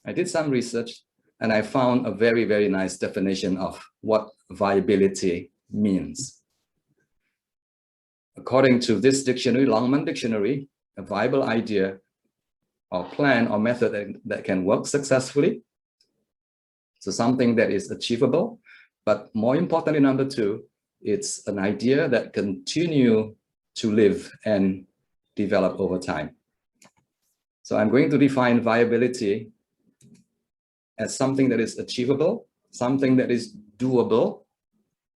I did some research and I found a very, very nice definition of what viability means. According to this dictionary, Longman Dictionary, a viable idea or plan or method that can work successfully. So something that is achievable, but more importantly, number two, it's an idea that continue to live and develop over time. So I'm going to define viability as something that is achievable, something that is doable,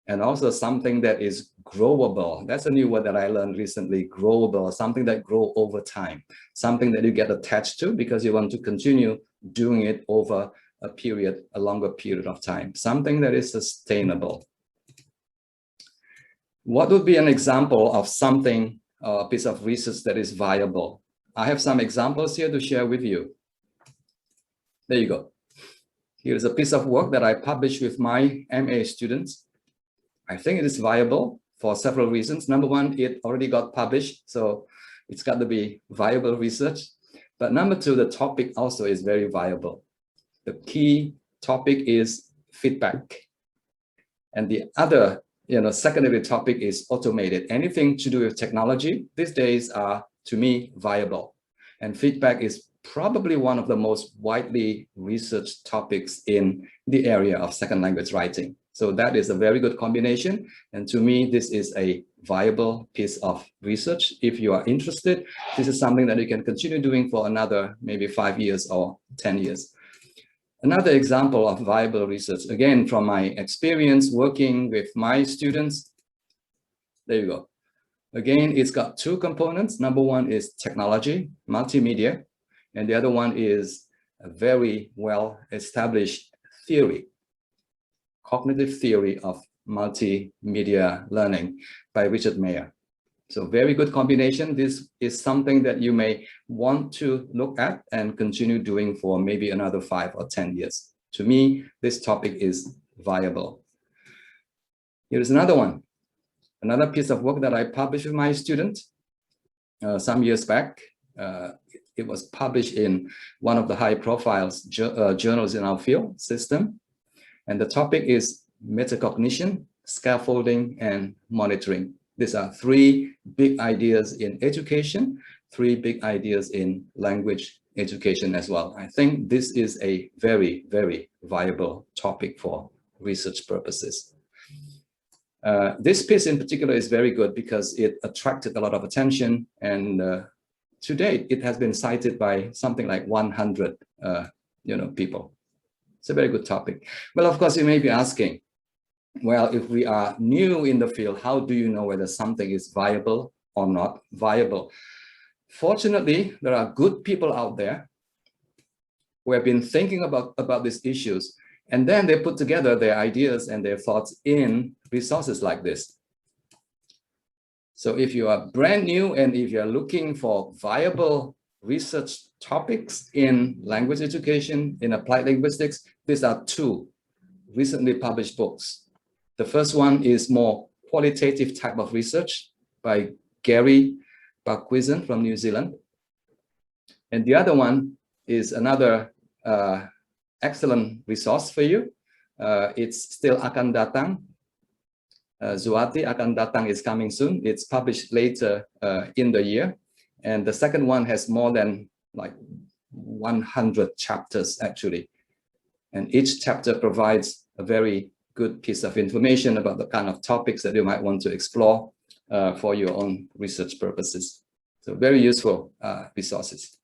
and also something that is growable. That's a new word that I learned recently, growable, something that grow over time, something that you get attached to because you want to continue doing it over a longer period of time, something that is sustainable. What would be an example of something, a piece of research that is viable? I have some examples here to share with you. There you go. Here's a piece of work that I published with my MA students. I think it is viable for several reasons. Number one, it already got published, so it's got to be viable research. But number two, the topic also is very viable. The key topic is feedback. And the other, secondary topic is automated. Anything to do with technology these days are, to me, viable. And feedback is probably one of the most widely researched topics in the area of second language writing. So that is a very good combination. And to me, this is a viable piece of research. If you are interested, this is something that you can continue doing for another maybe 5 years or 10 years. Another example of viable research, again, from my experience working with my students. There you go. Again, it's got two components. Number one is technology, multimedia, and the other one is a very well-established theory, cognitive theory of multimedia learning by Richard Mayer. So very good combination. This is something that you may want to look at and continue doing for maybe another 5 or 10 years. To me, this topic is viable. Here's another one. Another piece of work that I published with my student some years back. It was published in one of the high-profile journals in our field system. And the topic is metacognition, scaffolding, and monitoring. These are 3 big ideas in education, 3 big ideas in language education as well. I think this is a very, very viable topic for research purposes. This piece in particular is very good because it attracted a lot of attention, and to date, it has been cited by something like 100 people. It's a very good topic. Well, of course, you may be asking, well, if we are new in the field, how do you know whether something is viable or not viable? Fortunately, there are good people out there who have been thinking about these issues, and then they put together their ideas and their thoughts in resources like this. So if you are brand new and if you're looking for viable research topics in language education, in applied linguistics, these are 2 recently published books. The first one is more qualitative type of research by Gary Barquizon from New Zealand. And the other one is another excellent resource for you. It's still akan datang. Zuati akan datang is coming soon. It's published later in the year. And the second one has more than like 100 chapters actually. And each chapter provides a very good piece of information about the kind of topics that you might want to explore for your own research purposes. So very useful resources.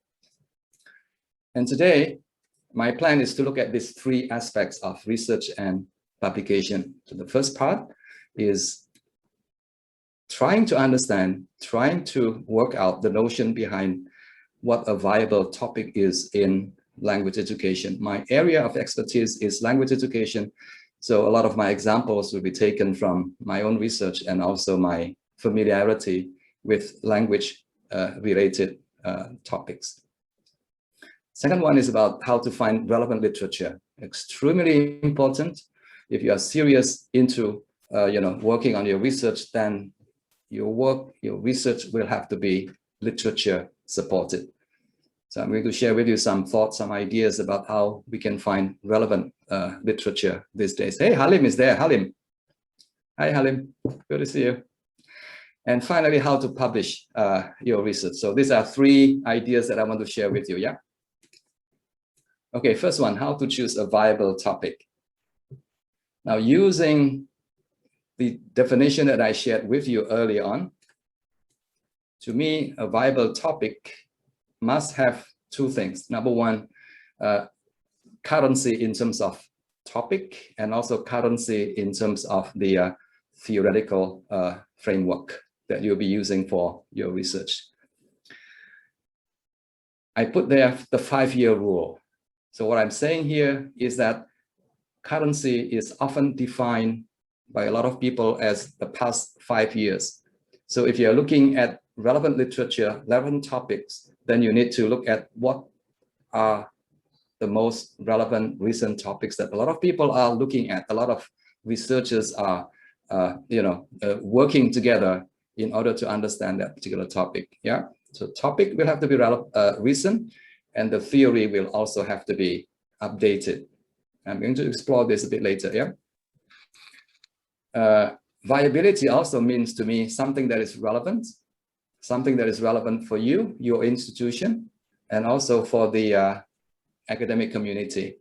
And today, my plan is to look at these 3 aspects of research and publication. So the first part is trying to understand, trying to work out the notion behind what a viable topic is in language education. My area of expertise is language education. So a lot of my examples will be taken from my own research and also my familiarity with language related topics. Second one is about how to find relevant literature. Extremely important. If you are serious into working on your research, then your research will have to be literature supported. So I'm going to share with you some thoughts, some ideas about how we can find relevant literature these days. Hey, Halim is there. Halim. Hi, Halim. Good to see you. And finally, how to publish your research. So these are 3 ideas that I want to share with you, yeah? Okay, first one, how to choose a viable topic. Now, using the definition that I shared with you early on, to me, a viable topic must have 2 things. Number one, currency in terms of topic, and also currency in terms of the theoretical framework that you'll be using for your research. I put there the 5-year rule. So what I'm saying here is that currency is often defined by a lot of people as the past 5 years. So if you're looking at relevant literature, relevant topics, then you need to look at what are the most relevant recent topics that a lot of people are looking at. A lot of researchers are working together in order to understand that particular topic. Yeah. So topic will have to be recent, and the theory will also have to be updated. I'm going to explore this a bit later. Yeah. Viability also means to me something that is relevant for you, your institution, and also for the academic community.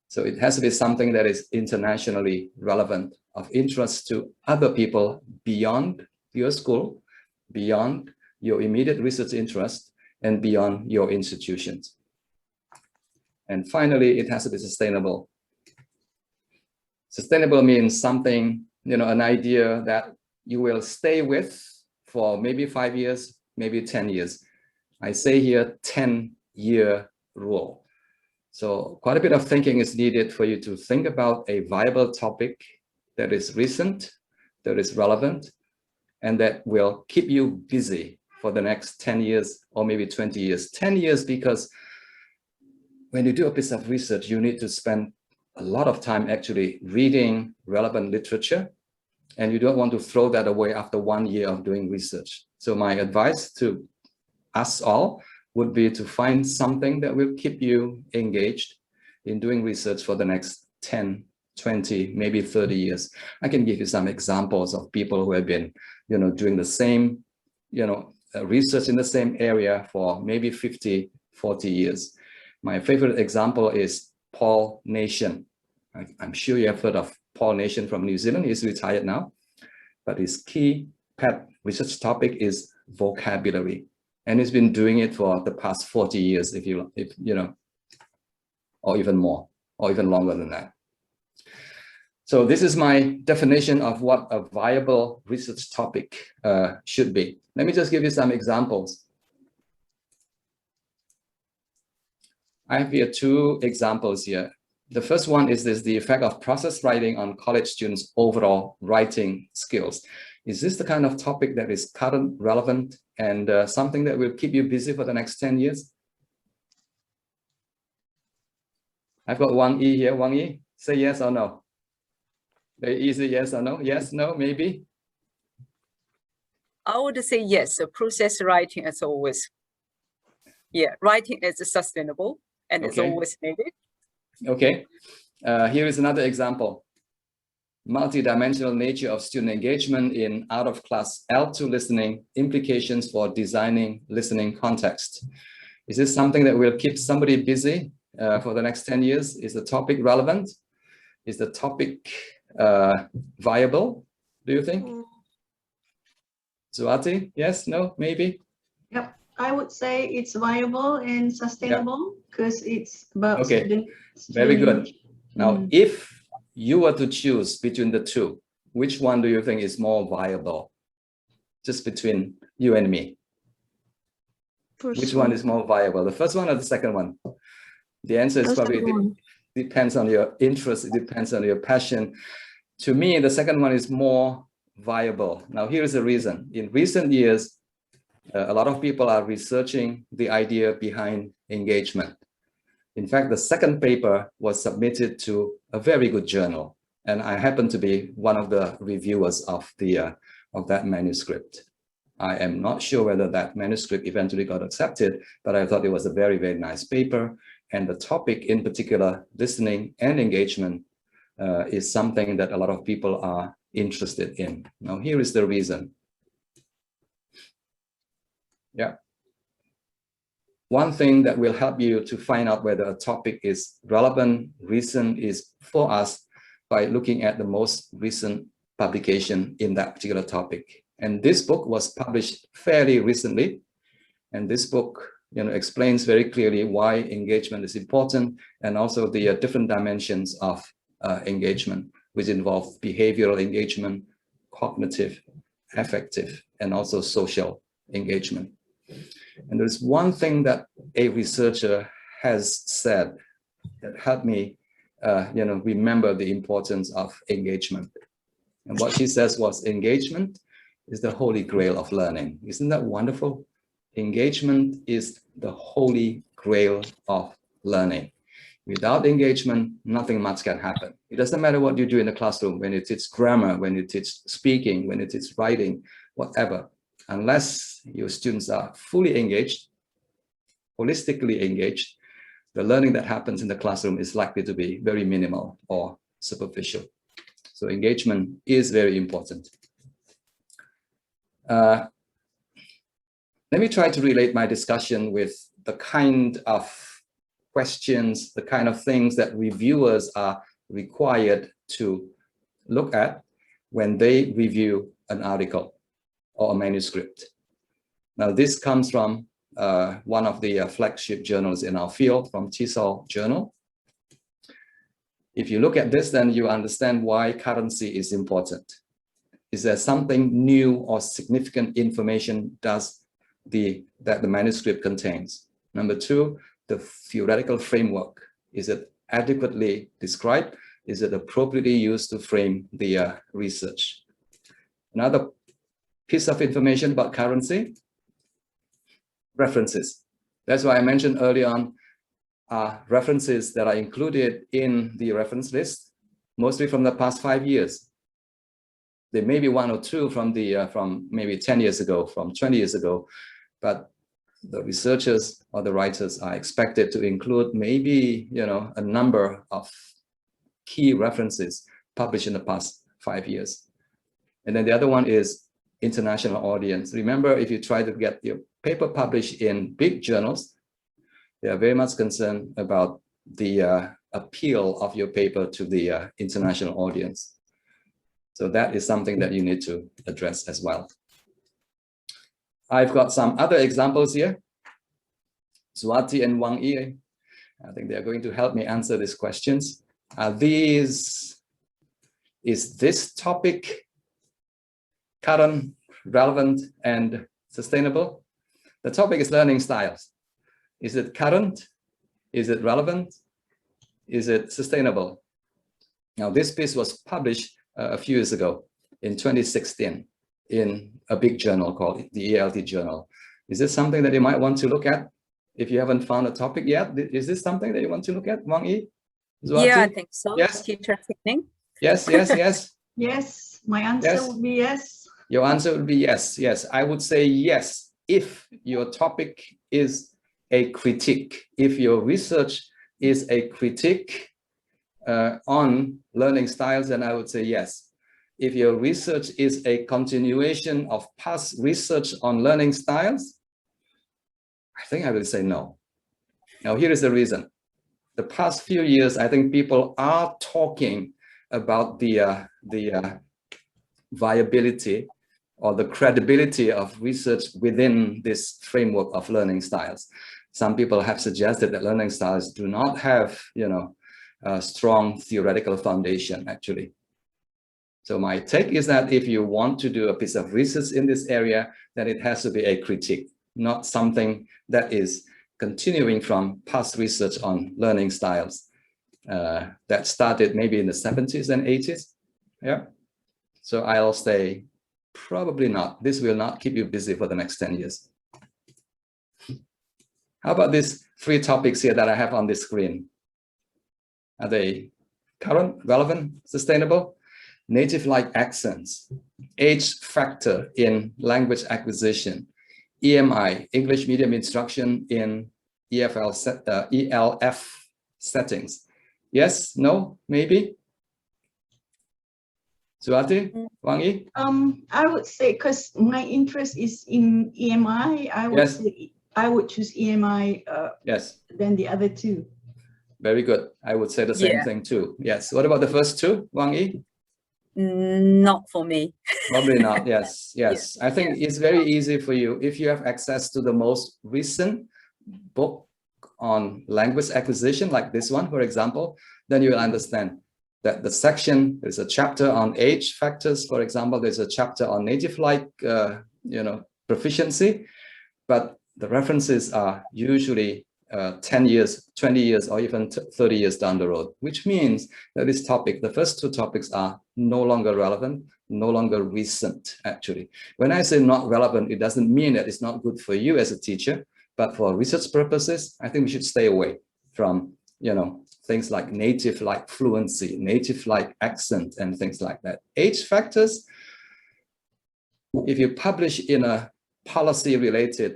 So it has to be something that is internationally relevant, of interest to other people beyond your school, beyond your immediate research interest, and beyond your institutions. And finally, it has to be sustainable. Sustainable means something, an idea that you will stay with for maybe 5 years, maybe 10 years. I say here 10-year rule. So quite a bit of thinking is needed for you to think about a viable topic that is recent, that is relevant, and that will keep you busy for the next 10 years or maybe 20 years. 10 years because when you do a piece of research, you need to spend a lot of time actually reading relevant literature, and you don't want to throw that away after 1 year of doing research. So my advice to us all would be to find something that will keep you engaged in doing research for the next 10, 20, maybe 30 years. I can give you some examples of people who have been, doing the same, research in the same area for maybe 50, 40 years. My favorite example is Paul Nation. I'm sure you have heard of Paul Nation from New Zealand. He's retired now, but his key pet research topic is vocabulary. And he's been doing it for the past 40 years, or even more, or even longer than that. So this is my definition of what a viable research topic should be. Let me just give you some examples. I have here 2 examples here. The first one is the effect of process writing on college students' overall writing skills. Is this the kind of topic that is current, relevant, and something that will keep you busy for the next 10 years? I've got Wang Yi here. Wang Yi, say yes or no. Very easy, yes or no. Yes, no, maybe. I would say yes. So process writing is always, writing is sustainable and it's always needed. Okay. Here is another example. Multidimensional nature of student engagement in out-of-class L2 listening, implications for designing listening context. Is this something that will keep somebody busy for the next 10 years? Is the topic relevant? Is the topic viable, do you think? Zuati, yes, no, maybe? Yep, I would say it's viable and sustainable because it's about student. Very good. Now, if you were to choose between the 2, which one do you think is more viable? Just between you and me. Which one is more viable? The first one or the second one? The answer is probably depends on your interest. It depends on your passion. To me, the second one is more viable. Now, here is the reason. In recent years, a lot of people are researching the idea behind engagement. In fact, the second paper was submitted to a very good journal, and I happen to be one of the reviewers of that manuscript. I am not sure whether that manuscript eventually got accepted, but I thought it was a very, very nice paper. And the topic in particular, listening and engagement, is something that a lot of people are interested in. Now, here is the reason. Yeah. One thing that will help you to find out whether a topic is relevant, recent, is for us by looking at the most recent publication in that particular topic. And this book was published fairly recently. And this book, explains very clearly why engagement is important, and also the different dimensions of engagement, which involve behavioral engagement, cognitive, affective, and also social engagement. And there's one thing that a researcher has said that helped me, remember the importance of engagement. And what she says was, engagement is the holy grail of learning. Isn't that wonderful? Engagement is the holy grail of learning. Without engagement, nothing much can happen. It doesn't matter what you do in the classroom, when you teach grammar, when you teach speaking, when you teach writing, whatever. Unless your students are fully engaged, holistically engaged, the learning that happens in the classroom is likely to be very minimal or superficial. So engagement is very important. Let me try to relate my discussion with the kind of questions, the kind of things that reviewers are required to look at when they review an article or a manuscript. Now, this comes from one of the flagship journals in our field, from TESOL Journal. If you look at this, then you understand why currency is important. Is there something new or significant information that the manuscript contains? Number two, the theoretical framework. Is it adequately described? Is it appropriately used to frame the research? Another piece of information about currency, references. That's why I mentioned early on, references that are included in the reference list, mostly from the past 5 years. There may be one or two from maybe 10 years ago, from 20 years ago, but the researchers or the writers are expected to include maybe, a number of key references published in the past 5 years. And then the other one is international audience. Remember, if you try to get your paper published in big journals, they are very much concerned about the appeal of your paper to the international audience. So that is something that you need to address as well. I've got some other examples here. Swati and Wang Yi, I think they're going to help me answer these questions. Is this topic current, relevant, and sustainable? The topic is learning styles. Is it current? Is it relevant? Is it sustainable? Now, this piece was published a few years ago in 2016 in a big journal called the ELT Journal. Is this something that you might want to look at? If you haven't found a topic yet, is this something that you want to look at, Wang Yi? Yeah, I think so. Yes. Teacher training. Yes, yes, yes. Yes, my answer would be yes. Your answer would be yes. Yes, I would say yes if your topic is a critique. If your research is a critique on learning styles, then I would say yes. If your research is a continuation of past research on learning styles, I think I will say no. Now, here is the reason. The past few years, I think people are talking about the viability or the credibility of research within this framework of learning styles. Some people have suggested that learning styles do not have, a strong theoretical foundation, actually. So my take is that if you want to do a piece of research in this area, then it has to be a critique, not something that is continuing from past research on learning styles that started maybe in the 70s and 80s. Yeah. So I'll say probably not. This will not keep you busy for the next 10 years. How about these 3 topics here that I have on the screen? Are they current, relevant, sustainable? native-like accents, age factor in language acquisition, EMI, English medium instruction in ELF settings. Yes, no, maybe? Suwati, Wang Yi? I would say, because my interest is in EMI, I would Yes. say I would choose EMI Yes, than the other two. very good. I would say the same thing too. Yes. What about the first two, Wang Yi? Not for me. Probably not. Yes, yes. I think it's very easy for you if you have access to the most recent book on language acquisition, like this one, for example, then you will understand that the section, there's a chapter on age factors, for example, there's a chapter on native-like, proficiency, but the references are usually 10 years, 20 years, or even 30 years down the road, which means that this topic, the first two topics are no longer relevant, no longer recent, actually. When I say not relevant, it doesn't mean that it's not good for you as a teacher, but for research purposes, I think we should stay away from, things like native-like fluency, native-like accent, and things like that. Age factors, if you publish in a policy-related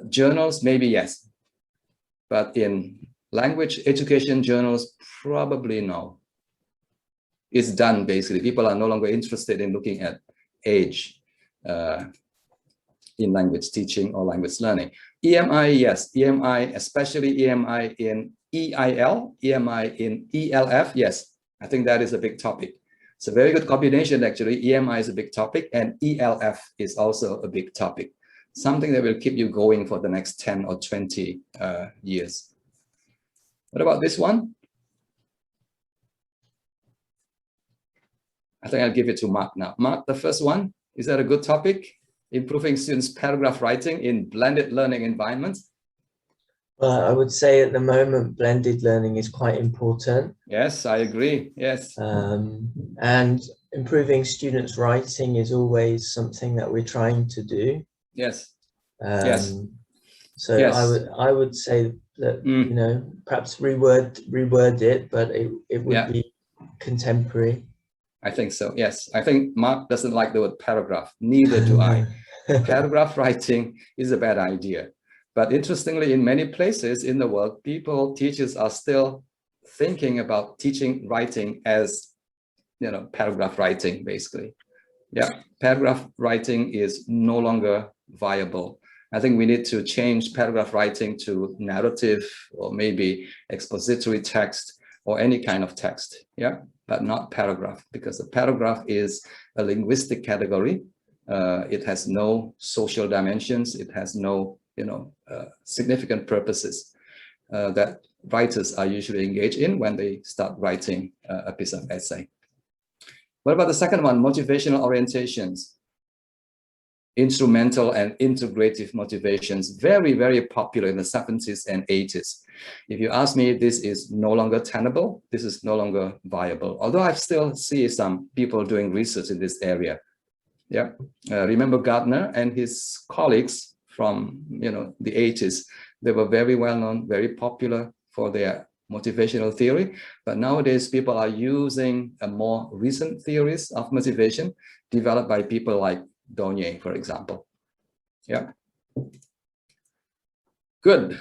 journals, maybe yes. But in language education journals, probably no. It's done, basically. People are no longer interested in looking at age in language teaching or language learning. EMI, yes. EMI, especially EMI in EIL, EMI in ELF, yes. I think that is a big topic. It's a very good combination, actually. EMI is a big topic, and ELF is also a big topic. Something that will keep you going for the next 10 or 20 years. What about this one? I think I'll give it to Mark now. Mark, the first one, is that a good topic? Improving students' paragraph writing in blended learning environments? Well, I would say at the moment, blended learning is quite important. Yes, I agree. Yes. And improving students' writing is always something that we're trying to do. Yes. Yes. So yes. I would say that perhaps reword it, but it would be contemporary. I think so. Yes, I think Mark doesn't like the word paragraph. Neither do I. Paragraph writing is a bad idea. But interestingly, in many places in the world, teachers are still thinking about teaching writing as, paragraph writing, basically. Yeah, paragraph writing is no longer viable. I think we need to change paragraph writing to narrative or maybe expository text or any kind of text, yeah, but not paragraph, because a paragraph is a linguistic category. It has no social dimensions. It has no, significant purposes that writers are usually engaged in when they start writing a piece of essay. What about the second one, motivational orientations? Instrumental and integrative motivations, very, very popular in the 70s and 80s. If you ask me, this is no longer tenable, this is no longer viable, although I still see some people doing research in this area. Yeah, remember Gardner and his colleagues from the 80s. They were very well known, very popular for their motivational theory, but nowadays people are using a more recent theories of motivation developed by people like Donye, for example. Yeah. Good.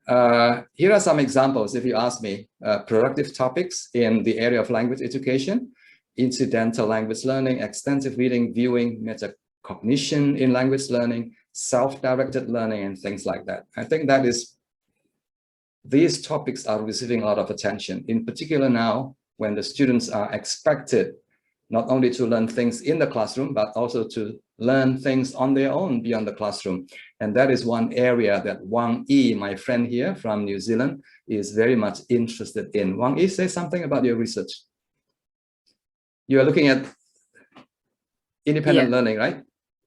Here are some examples, if you ask me, productive topics in the area of language education, incidental language learning, extensive reading, viewing, metacognition in language learning, self-directed learning, and things like that. I think that is, these topics are receiving a lot of attention, in particular now when the students are expected not only to learn things in the classroom, but also to learn things on their own beyond the classroom. And that is one area that Wang Yi, my friend here from New Zealand, is very much interested in. Wang Yi, say something about your research. You are looking at independent learning, right?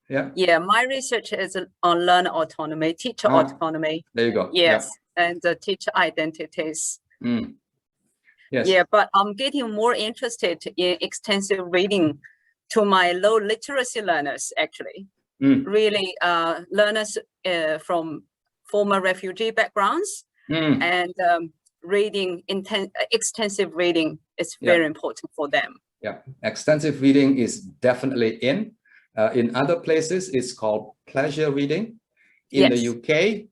Yeah. Yeah, my research is on learner autonomy, teacher autonomy. There you go. Yes, and teacher identities. Yes. Yeah, but I'm getting more interested in extensive reading to my low literacy learners, actually. Really, learners from former refugee backgrounds and reading, extensive reading is very important for them. Yeah, extensive reading is definitely in. In other places, it's called pleasure reading. In the UK,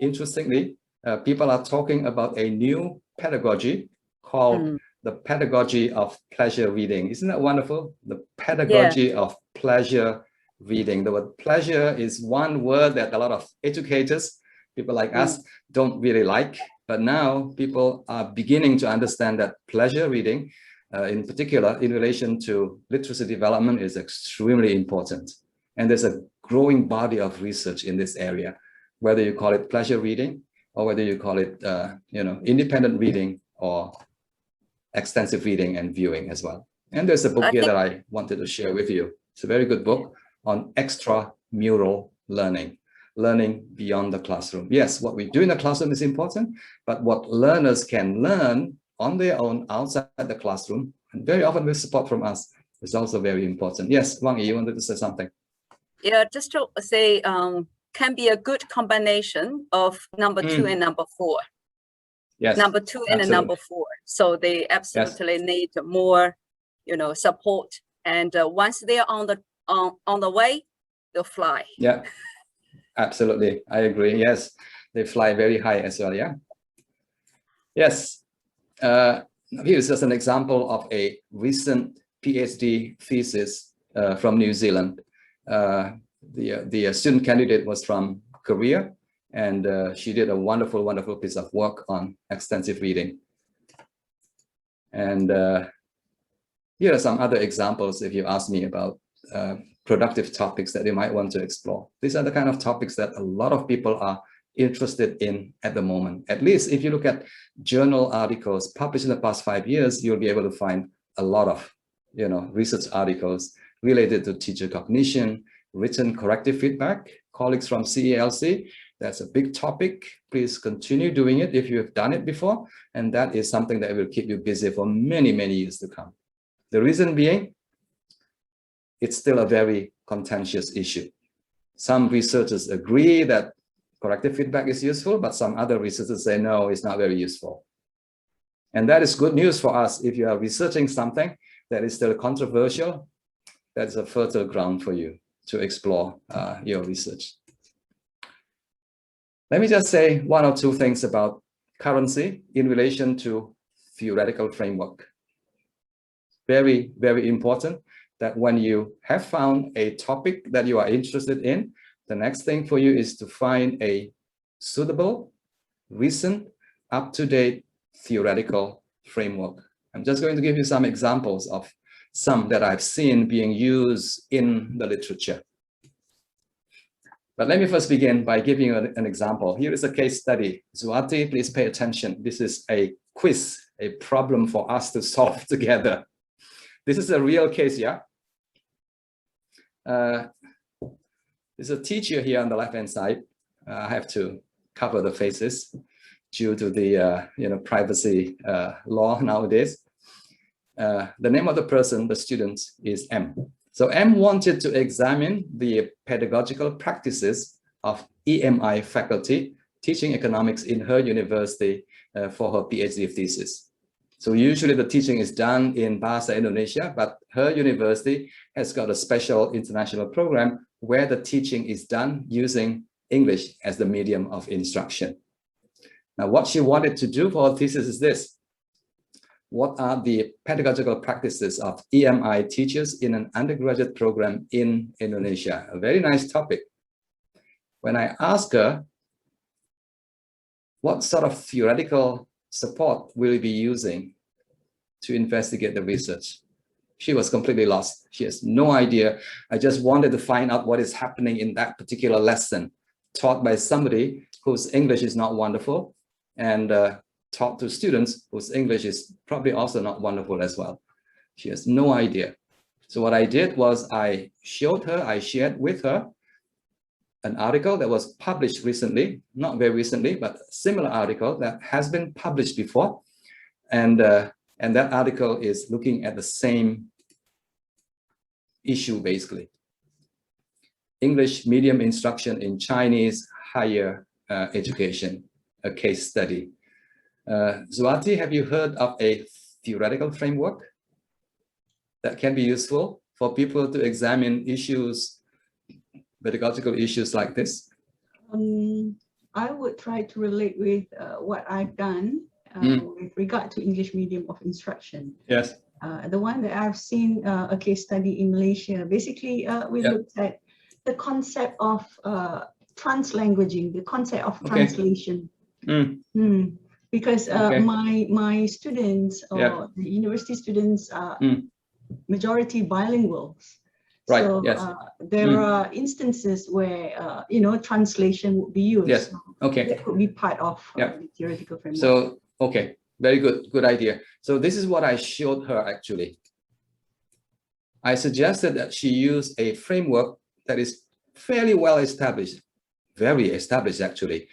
interestingly, people are talking about a new pedagogy called the pedagogy of pleasure reading. Isn't that wonderful? The pedagogy of pleasure reading. The word pleasure is one word that a lot of educators, people like us, don't really like. But now people are beginning to understand that pleasure reading, in particular, in relation to literacy development, is extremely important. And there's a growing body of research in this area, whether you call it pleasure reading or whether you call it, independent reading or extensive reading and viewing as well. And there's a book here that I wanted to share with you. It's a very good book on extramural learning, learning beyond the classroom. Yes, what we do in the classroom is important, but what learners can learn on their own outside the classroom, and very often with support from us, is also very important. Yes, Wang Yi, you wanted to say something? Yeah, just to say, can be a good combination of number 2 and number 4. Yes, number 2 and number 4. So they absolutely need more, support. And once they are on the way, they'll fly. Yeah, absolutely. I agree. Yes, they fly very high as well. Yeah. Yes. Here's just an example of a recent PhD thesis from New Zealand. The student candidate was from Korea, and she did a wonderful, wonderful piece of work on extensive reading. And here are some other examples if you ask me about productive topics that you might want to explore. These are the kind of topics that a lot of people are interested in at the moment. At least if you look at journal articles published in the past 5 years, you'll be able to find a lot of research articles related to teacher cognition, written corrective feedback. Colleagues from CELC, that's a big topic. Please continue doing it if you have done it before, and that is something that will keep you busy for many, many years to come. The reason being, it's still a very contentious issue. Some researchers agree that corrective feedback is useful, but some other researchers say, no, it's not very useful. And that is good news for us. If you are researching something that is still controversial, that's a fertile ground for you to explore your research. Let me just say 1 or 2 things about currency in relation to theoretical framework. Very, very important that when you have found a topic that you are interested in, the next thing for you is to find a suitable, recent, up-to-date theoretical framework. I'm just going to give you some examples of some that I've seen being used in the literature. But let me first begin by giving you an example. Here is a case study. Zuati, please pay attention. This is a quiz, a problem for us to solve together. This is a real case, yeah? There's a teacher here on the left-hand side. I have to cover the faces due to the privacy law nowadays. The name of the person, the student, is M. So M wanted to examine the pedagogical practices of EMI faculty teaching economics in her university for her PhD thesis. So usually the teaching is done in Bahasa Indonesia, but her university has got a special international program where the teaching is done using English as the medium of instruction. Now, what she wanted to do for her thesis is this. What are the pedagogical practices of EMI teachers in an undergraduate program in Indonesia? A very nice topic. When I asked her, what sort of theoretical support will you be using to investigate the research? She was completely lost. She has no idea. I just wanted to find out what is happening in that particular lesson taught by somebody whose English is not wonderful and taught to students whose English is probably also not wonderful as well. She has no idea. So what I did was I shared with her an article that was published recently, not very recently, but a similar article that has been published before. And that article is looking at the same issue, basically. English medium instruction in Chinese higher education, a case study. Zuati, have you heard of a theoretical framework? that can be useful for people to examine issues, pedagogical issues like this? I would try to relate with what I've done with regard to English medium of instruction. Yes. The one that I've seen a case study in Malaysia. Basically, we looked at the concept of translanguaging, the concept of translation. Because my students or the university students are majority bilinguals. Right. So there are instances where translation would be used. Yes. Okay. That could be part of the theoretical framework. So very good idea. So this is what I showed her actually. I suggested that she use a framework that is fairly well established, very established actually.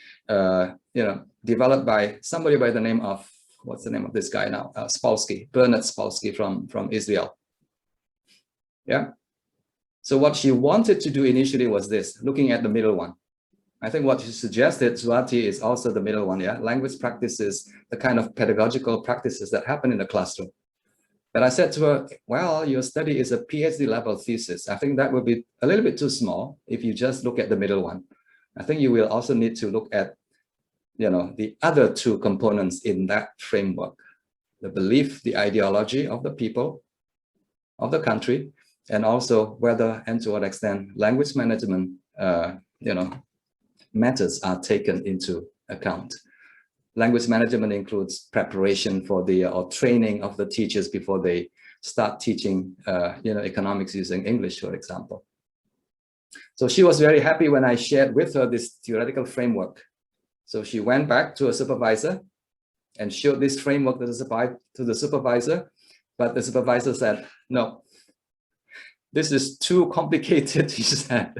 Developed by somebody by the name of, what's the name of this guy now? Spolsky, Bernard Spolsky from Israel. Yeah. So what she wanted to do initially was this, looking at the middle one. I think what she suggested, Swati, is also the middle one. Yeah, language practices, the kind of pedagogical practices that happen in the classroom. But I said to her, well, your study is a PhD level thesis. I think that would be a little bit too small if you just look at the middle one. I think you will also need to look at, the other two components in that framework, the belief, the ideology of the people, of the country, and also whether and to what extent language management, matters are taken into account. Language management includes preparation for or training of the teachers before they start teaching, economics using English, for example. So she was very happy when I shared with her this theoretical framework. So she went back to a supervisor and showed this framework to the supervisor, but the supervisor said, no, this is too complicated, she said.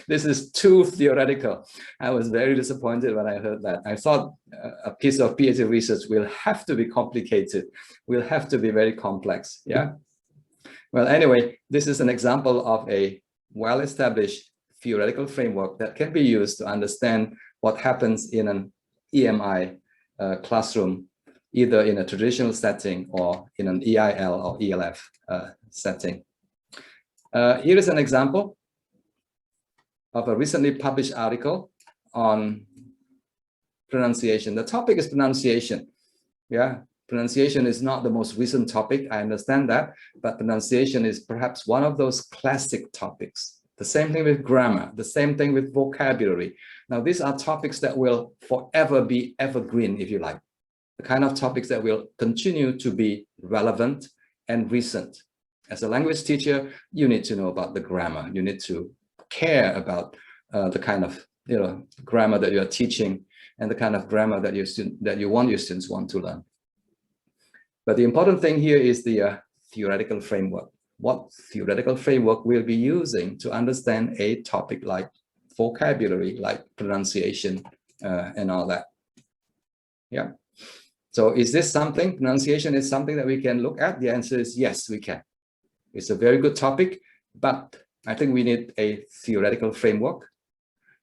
This is too theoretical. I was very disappointed when I heard that. I thought a piece of PhD research will have to be complicated, will have to be very complex, yeah? Well, anyway, this is an example of a well-established theoretical framework that can be used to understand what happens in an EMI classroom, either in a traditional setting or in an EIL or ELF setting. Here is an example of a recently published article on pronunciation. The topic is pronunciation. Yeah, pronunciation is not the most recent topic, I understand that, but pronunciation is perhaps one of those classic topics. The same thing with grammar, the same thing with vocabulary. Now, these are topics that will forever be evergreen, if you like. The kind of topics that will continue to be relevant and recent. As a language teacher, you need to know about the grammar. You need to care about the kind of grammar that you are teaching and the kind of grammar that you want your students to learn. But the important thing here is the theoretical framework. What theoretical framework we'll be using to understand a topic like vocabulary, like pronunciation, and all that. Yeah. So is this something, pronunciation is something that we can look at? The answer is yes, we can. It's a very good topic, but I think we need a theoretical framework.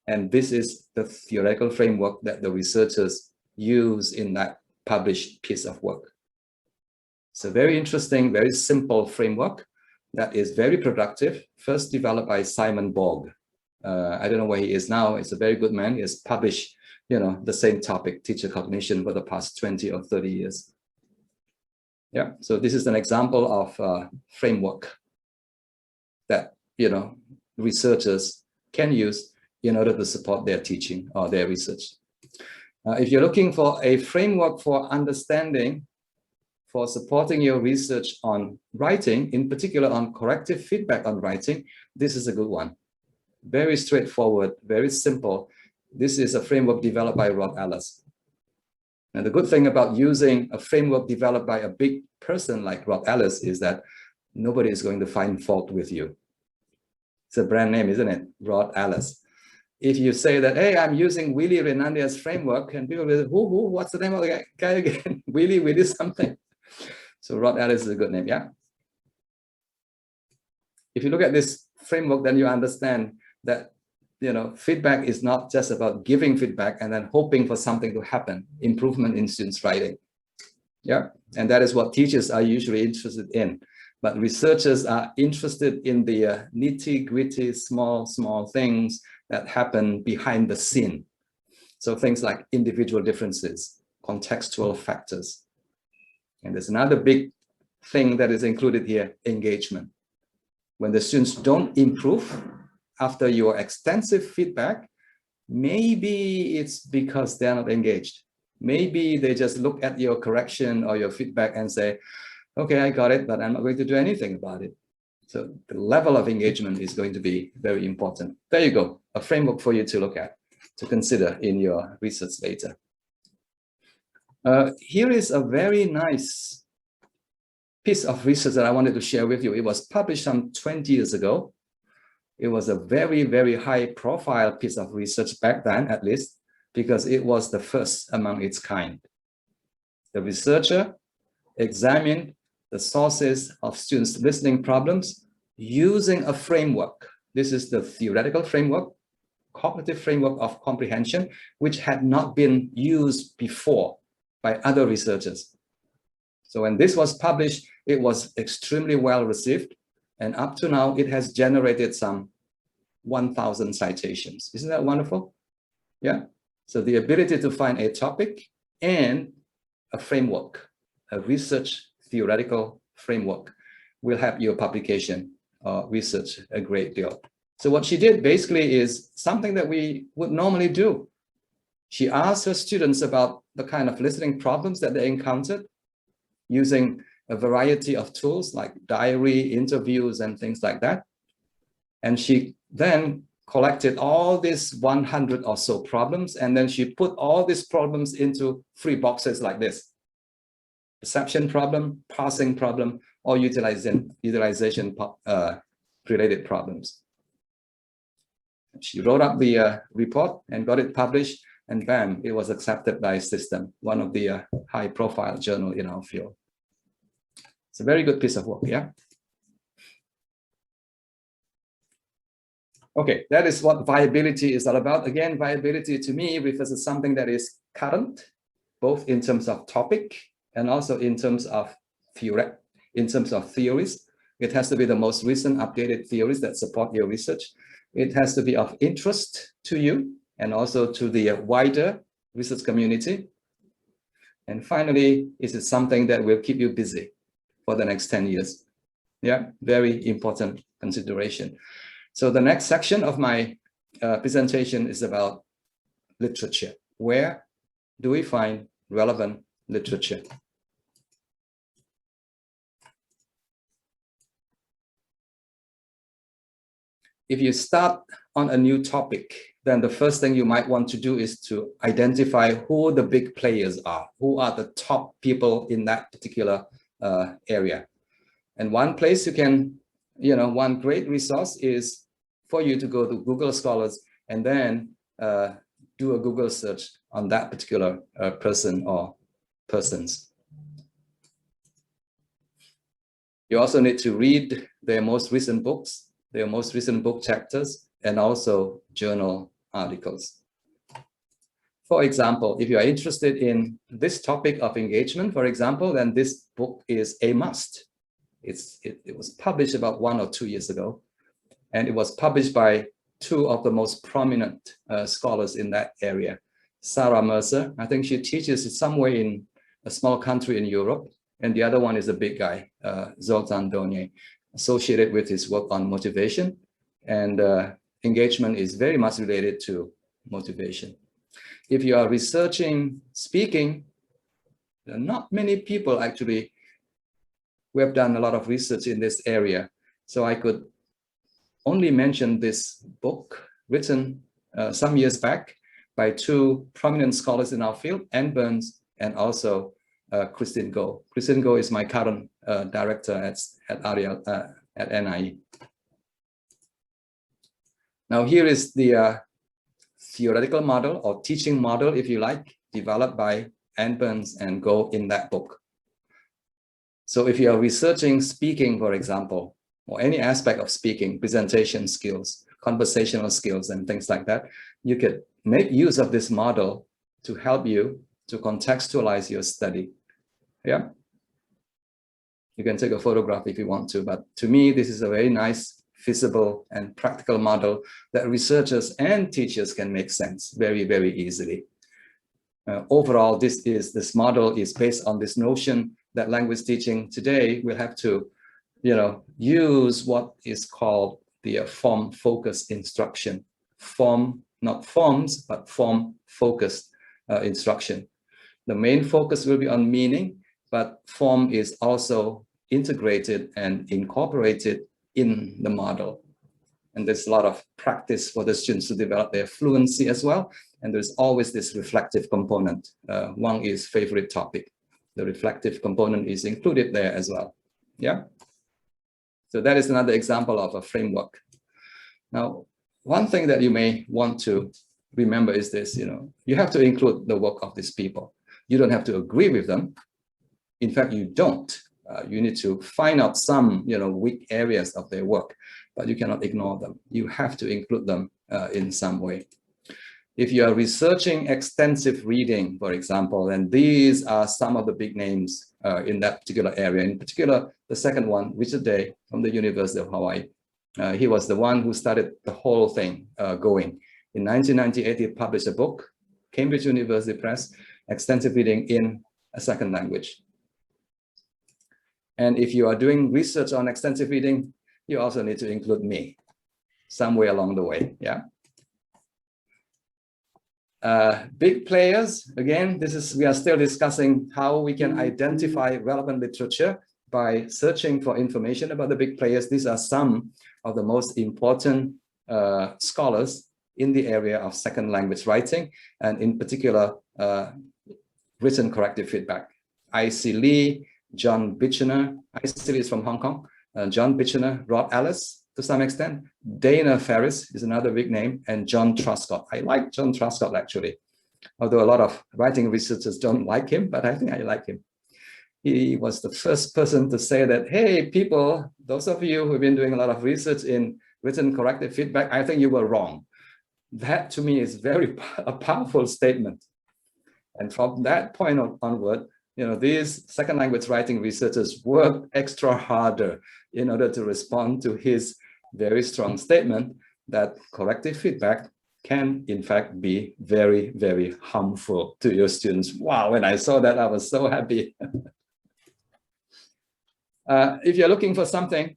And this is the theoretical framework that the researchers use in that published piece of work. It's a very interesting, very simple framework that is very productive, first developed by Simon Borg. I don't know where he is now. He's a very good man. He has published, the same topic, teacher cognition, for the past 20 or 30 years. Yeah, so this is an example of a framework that, researchers can use in order to support their teaching or their research. If you're looking for a framework for understanding, for supporting your research on writing, in particular on corrective feedback on writing, this is a good one. Very straightforward, very simple. This is a framework developed by Rod Ellis. And the good thing about using a framework developed by a big person like Rod Ellis is that nobody is going to find fault with you. It's a brand name, isn't it? Rod Ellis. If you say that, hey, I'm using Willy Renandya's framework, and people will say, who, what's the name of the guy again? Willy something. So Rod Ellis is a good name, yeah? If you look at this framework, then you understand that feedback is not just about giving feedback and then hoping for something to happen, improvement in students' writing. Yeah, and that is what teachers are usually interested in. but researchers are interested in the nitty-gritty, small things that happen behind the scene. So things like individual differences, contextual factors. And there's another big thing that is included here, engagement. When the students don't improve after your extensive feedback, maybe it's because they're not engaged. Maybe they just look at your correction or your feedback and say, okay, I got it, but I'm not going to do anything about it. So the level of engagement is going to be very important. There you go, a framework for you to look at, to consider in your research later. Here is a very nice piece of research that I wanted to share with you. It was published some 20 years ago. It was a very, very high profile piece of research back then, at least, because it was the first among its kind. The researcher examined the sources of students' listening problems using a framework. This is the theoretical framework, cognitive framework of comprehension, which had not been used before by other researchers. So when this was published, it was extremely well received. And up to now, it has generated some 1,000 citations. Isn't that wonderful? Yeah. So the ability to find a topic and a framework, a research theoretical framework, will help your publication or research a great deal. So what she did basically is something that we would normally do. She asked her students about the kind of listening problems that they encountered using a variety of tools like diary, interviews, and things like that. And she then collected all these 100 or so problems, and then she put all these problems into 3 boxes like this: perception problem, parsing problem, or utilization related problems. She wrote up the report and got it published, and bam, it was accepted by System, one of the high-profile journal in our field. It's a very good piece of work, yeah? Okay, that is what viability is all about. Again, viability to me refers to something that is current, both in terms of topic and also in terms of theories. It has to be the most recent updated theories that support your research. It has to be of interest to you and also to the wider research community. And finally, it is something that will keep you busy for the next 10 years. Yeah, very important consideration. So the next section of my presentation is about literature. Where do we find relevant literature? If you start on a new topic, then the first thing you might want to do is to identify who the big players are, who are the top people in that particular area. And one place you can, one great resource is for you to go to Google Scholars and then do a Google search on that particular person or persons. You also need to read their most recent books, their most recent book chapters, and also journal articles. For example, if you are interested in this topic of engagement, for example, then this book is a must. It was published about 1 or 2 years ago, and it was published by 2 of the most prominent scholars in that area. Sarah Mercer, I think she teaches somewhere in a small country in Europe, and the other one is a big guy, Zoltan Donye, associated with his work on motivation, and engagement is very much related to motivation. If you are researching speaking, there are not many people actually who have done a lot of research in this area. So I could only mention this book written some years back by 2 prominent scholars in our field, Ann Burns and also Christine Goh. Christine Goh is my current director at NIE. Now here is the theoretical model or teaching model, if you like, developed by Ann Burns and Goh in that book. So if you are researching speaking, for example, or any aspect of speaking, presentation skills, conversational skills, and things like that, you could make use of this model to help you to contextualize your study. Yeah. You can take a photograph if you want to, but to me, this is a very nice, feasible and practical model that researchers and teachers can make sense very, very easily. Overall, this model is based on this notion that language teaching today will have to, use what is called the form-focused instruction. Form, not forms, but form-focused instruction. The main focus will be on meaning, but form is also integrated and incorporated in the model. And there's a lot of practice for the students to develop their fluency as well. And there's always this reflective component. Wang is favorite topic. The reflective component is included there as well. Yeah. So that is another example of a framework. Now, one thing that you may want to remember is this, you have to include the work of these people. You don't have to agree with them. In fact, you don't. You need to find out some, weak areas of their work, but you cannot ignore them. You have to include them in some way. If you are researching extensive reading, for example, and these are some of the big names in that particular area. In particular, the second one, Richard Day from the University of Hawaii. He was the one who started the whole thing going. In 1998, he published a book, Cambridge University Press, Extensive Reading in a Second Language. And if you are doing research on extensive reading, you also need to include me somewhere along the way, yeah. Big players, again, we are still discussing how we can identify relevant literature by searching for information about the big players. These are some of the most important scholars in the area of second language writing, and in particular, written corrective feedback. I.C. Lee, John Bichner, I.C. Lee is from Hong Kong, John Bichner, Rob Ellis to some extent, Dana Ferris is another big name, and John Truscott. I like John Truscott actually, although a lot of writing researchers don't like him, but I think I like him. He was the first person to say that, hey, people, those of you who've been doing a lot of research in written corrective feedback, I think you were wrong. That to me is a powerful statement. And from that point onward, these second language writing researchers worked extra harder in order to respond to his very strong statement that corrective feedback can in fact be very, very harmful to your students. Wow, when I saw that, I was so happy. If you're looking for something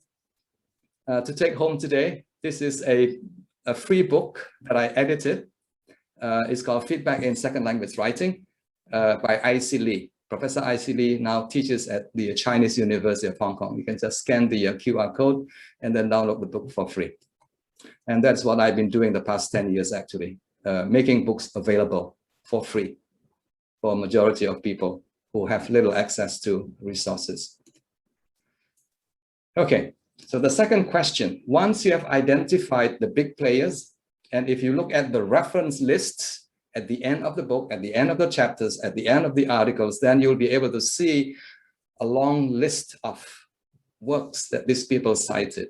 to take home today, this is a free book that I edited. It's called Feedback in Second Language Writing by I.C. Lee. Professor I.C. Lee now teaches at the Chinese University of Hong Kong. You can just scan the QR code and then download the book for free. And that's what I've been doing the past 10 years, actually, making books available for free for a majority of people who have little access to resources. Okay, so the second question, once you have identified the big players, and if you look at the reference lists at the end of the book, at the end of the chapters, at the end of the articles, then you'll be able to see a long list of works that these people cited.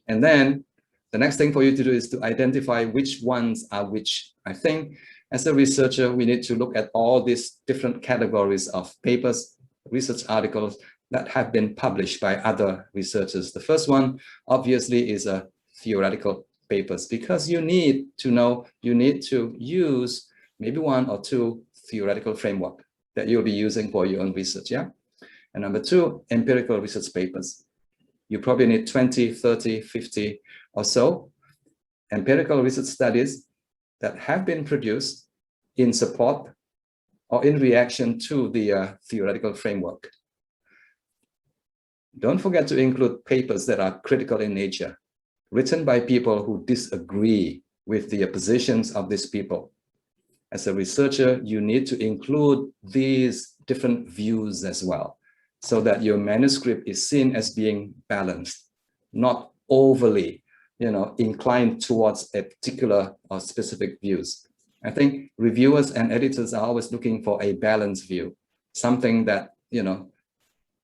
And then the next thing for you to do is to identify which ones are which. I think as a researcher, we need to look at all these different categories of papers, research articles that have been published by other researchers. The first one, obviously, is a theoretical papers, because you need to know, you need to use maybe one or two theoretical framework that you'll be using for your own research, yeah? And number two, empirical research papers. You probably need 20, 30, 50 or so empirical research studies that have been produced in support or in reaction to the theoretical framework. Don't forget to include papers that are critical in nature, written by people who disagree with the positions of these people. As a researcher, you need to include these different views as well, so that your manuscript is seen as being balanced, not overly, inclined towards a particular or specific views. I think reviewers and editors are always looking for a balanced view, something that,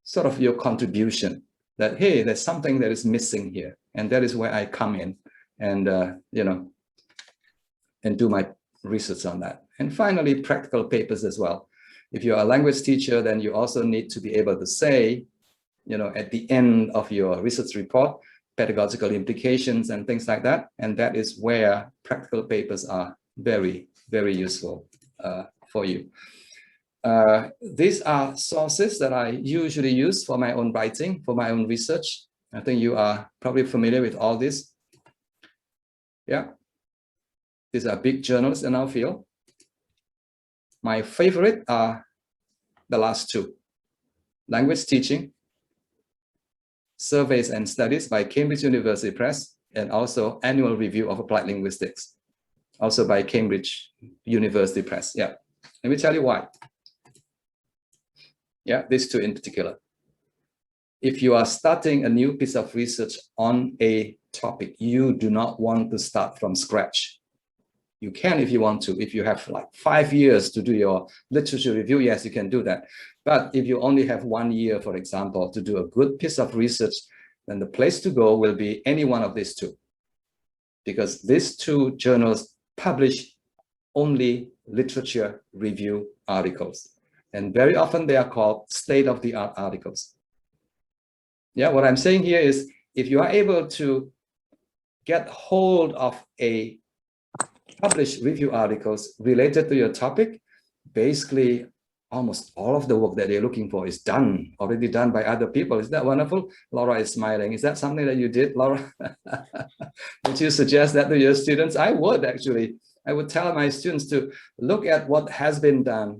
sort of your contribution, that, hey, there's something that is missing here. And that is where I come in and, and do my research on that. And finally, practical papers as well. If you're a language teacher, then you also need to be able to say, at the end of your research report, pedagogical implications and things like that. And that is where practical papers are very, very useful for you. These are sources that I usually use for my own writing, for my own research. I think you are probably familiar with all this. Yeah, these are big journals in our field. My favorite are the last two: Language Teaching, Surveys and Studies by Cambridge University Press, and also Annual Review of Applied Linguistics, also by Cambridge University Press. Yeah, let me tell you why. Yeah, these two in particular. If you are starting a new piece of research on a topic, you do not want to start from scratch. You can if you want to. If you have like 5 years to do your literature review, yes, you can do that. But if you only have 1 year, for example, to do a good piece of research, then the place to go will be any one of these two. Because these two journals publish only literature review articles. And very often they are called state-of-the-art articles. Yeah, what I'm saying here is, if you are able to get hold of a published review articles related to your topic, basically almost all of the work that you're looking for is already done by other people. Is that wonderful? Laura is smiling. Is that something that you did, Laura? Would you suggest that to your students? I would, actually. I would tell my students to look at what has been done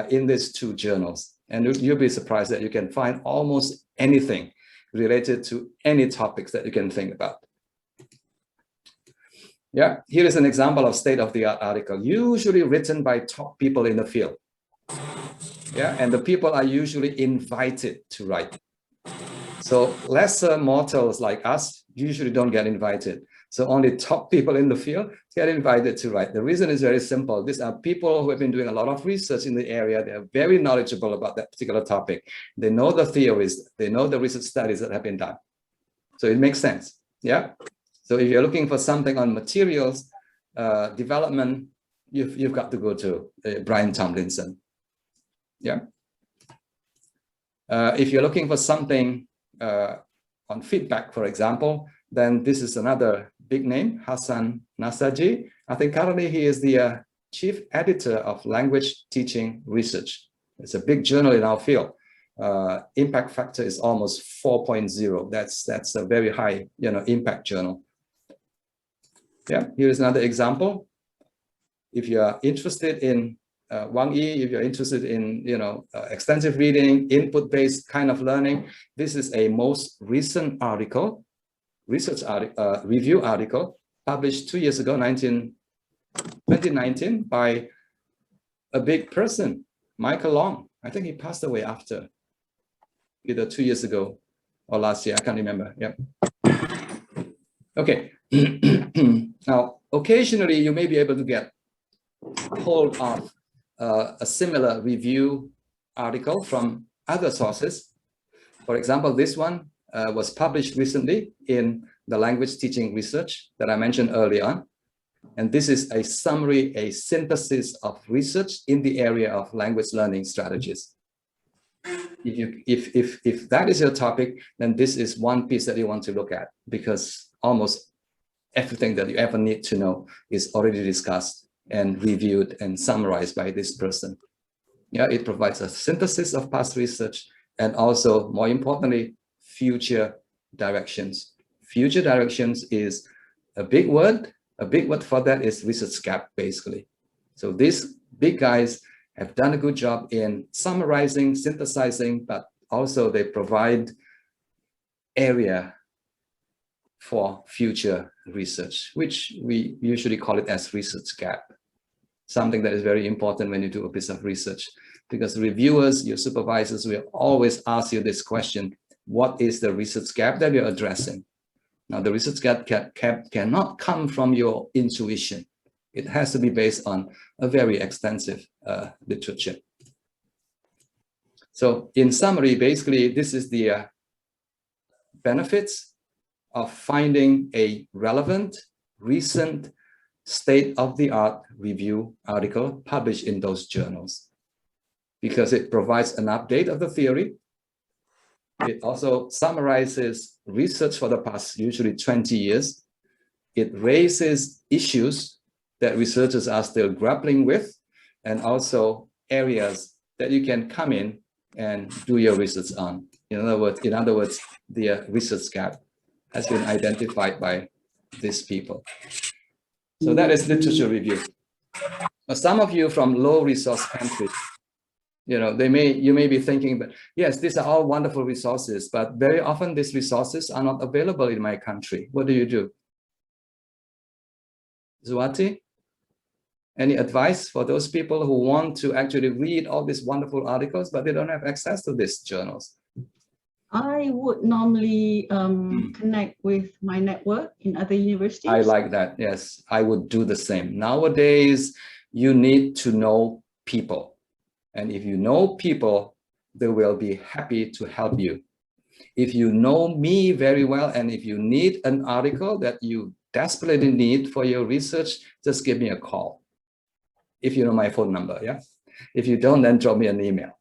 in these two journals. And you'll be surprised that you can find almost anything related to any topics that you can think about. Yeah, here is an example of state-of-the-art article, usually written by top people in the field. Yeah, and the people are usually invited to write. So lesser mortals like us usually don't get invited. So only top people in the field get invited to write. The reason is very simple. These are people who have been doing a lot of research in the area. They are very knowledgeable about that particular topic. They know the theories. They know the research studies that have been done. So it makes sense. Yeah. So if you're looking for something on materials development, you've got to go to Brian Tomlinson. Yeah. If you're looking for something on feedback, for example, then this is another big name, Hassan Nasaji. I think currently he is the chief editor of Language Teaching Research. It's a big journal in our field. Impact factor is almost 4.0. That's a very high, impact journal. Yeah, here is another example. If you are interested in Wang Yi, if you're interested in, extensive reading, input-based kind of learning, this is a most recent article, review article, published 2 years ago, 2019, by a big person, Michael Long. I think he passed away after, either 2 years ago or last year, I can't remember. Yeah. Okay. Now, occasionally you may be able to get hold of a similar review article from other sources. For example, this one was published recently in the Language Teaching Research that I mentioned earlier on. And this is a summary, a synthesis of research in the area of language learning strategies. If that is your topic, then this is one piece that you want to look at, because almost everything that you ever need to know is already discussed and reviewed and summarized by this person. Yeah, it provides a synthesis of past research and also, more importantly, future directions. Future directions is a big word. A big word for that is research gap, basically. So these big guys have done a good job in summarizing, synthesizing, but also they provide area for future research, which we usually call it as research gap. Something that is very important when you do a piece of research, because reviewers, your supervisors will always ask you this question: what is the research gap that you're addressing? Now, the research gap cannot come from your intuition. It has to be based on a very extensive literature. So in summary, basically, this is the benefits of finding a relevant, recent, state-of-the-art review article published in those journals, because it provides an update of the theory. It also summarizes research for the past usually 20 years. It raises issues that researchers are still grappling with, and also areas that you can come in and do your research on. In other words, the research gap has been identified by these people. So that is literature review. Some of you from low resource countries, you may be thinking, but yes, these are all wonderful resources, but very often these resources are not available in my country. What do you do? Zuati, any advice for those people who want to actually read all these wonderful articles, but they don't have access to these journals? I would normally connect with my network in other universities. I like that. Yes, I would do the same. Nowadays, you need to know people. And if you know people, they will be happy to help you. If you know me very well, and if you need an article that you desperately need for your research, just give me a call. If you know my phone number, yeah? If you don't, then drop me an email.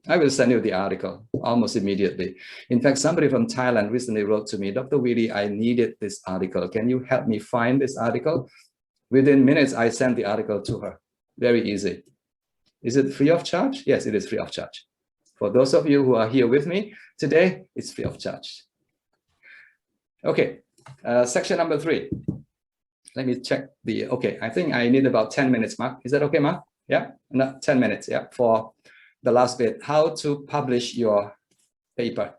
I will send you the article almost immediately. In fact, somebody from Thailand recently wrote to me, Dr. Willy, I needed this article. Can you help me find this article? Within minutes, I sent the article to her. Very easy. Is it free of charge? Yes, it is free of charge. For those of you who are here with me today, it's free of charge. Okay, section number 3. Let me check the, okay, I think I need about 10 minutes, Mark. Is that okay, Mark? Yeah, no, 10 minutes, yeah, for the last bit, how to publish your paper.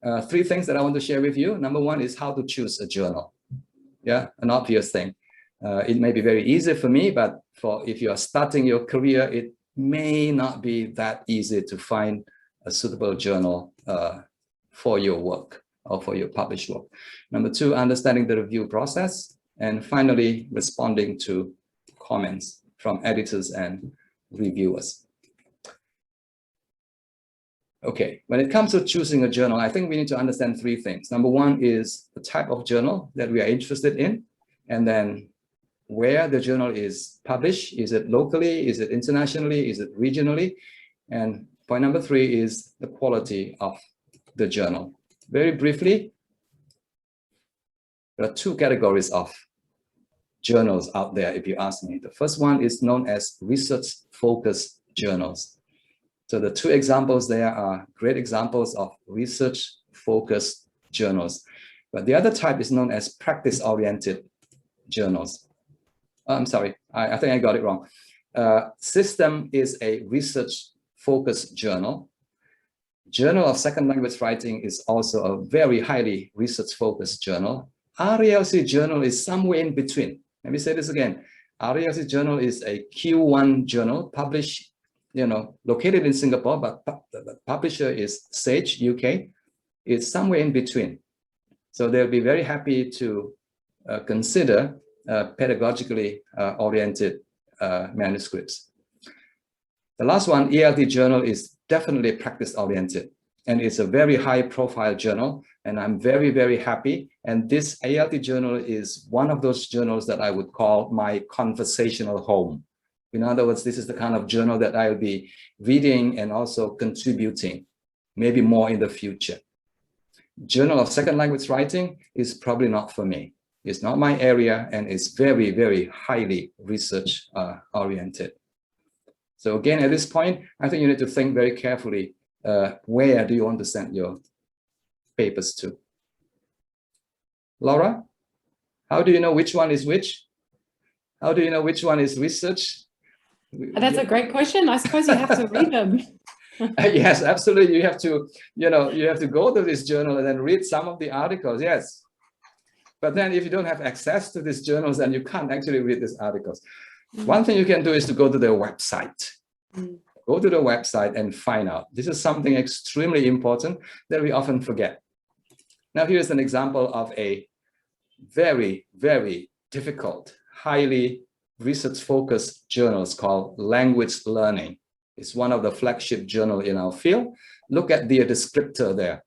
3 things that I want to share with you. Number 1 is how to choose a journal. Yeah, an obvious thing. It may be very easy for me, but if you are starting your career, it may not be that easy to find a suitable journal for your work or for your published work. Number 2, understanding the review process. And finally, responding to comments from editors and reviewers. Okay, when it comes to choosing a journal, I think we need to understand 3 things. Number 1 is the type of journal that we are interested in, and then where the journal is published. Is it locally? Is it internationally? Is it regionally? And point number 3 is the quality of the journal. Very briefly, there are 2 categories of journals out there, if you ask me. The first one is known as research-focused journals. So the 2 examples there are great examples of research-focused journals. But the other type is known as practice-oriented journals. I'm sorry, I think I got it wrong. System is a research-focused journal. Journal of Second Language Writing is also a very highly research-focused journal. RELC journal is somewhere in between. Let me say this again. RELC journal is a Q1 journal published, located in Singapore, but the publisher is Sage, UK. It's somewhere in between. So they'll be very happy to consider pedagogically oriented manuscripts. The last one, ELT journal, is definitely practice oriented, and it's a very high profile journal, and I'm very, very happy. And this ELT journal is one of those journals that I would call my conversational home. In other words, this is the kind of journal that I'll be reading and also contributing, maybe more in the future. Journal of Second Language Writing is probably not for me. It's not my area, and it's very, very highly research oriented. So again, at this point, I think you need to think very carefully, where do you want to send your papers to? Laura, how do you know which one is which? How do you know which one is research? That's a great question. I suppose you have to read them. Yes, absolutely. You have to, you have to go to this journal and then read some of the articles. Yes. But then if you don't have access to these journals, then you can't actually read these articles. One thing you can do is to go to their website. Go to the website and find out. This is something extremely important that we often forget. Now, here's an example of a very, very difficult, highly research-focused journals called Language Learning. It's one of the flagship journals in our field. Look at the descriptor there,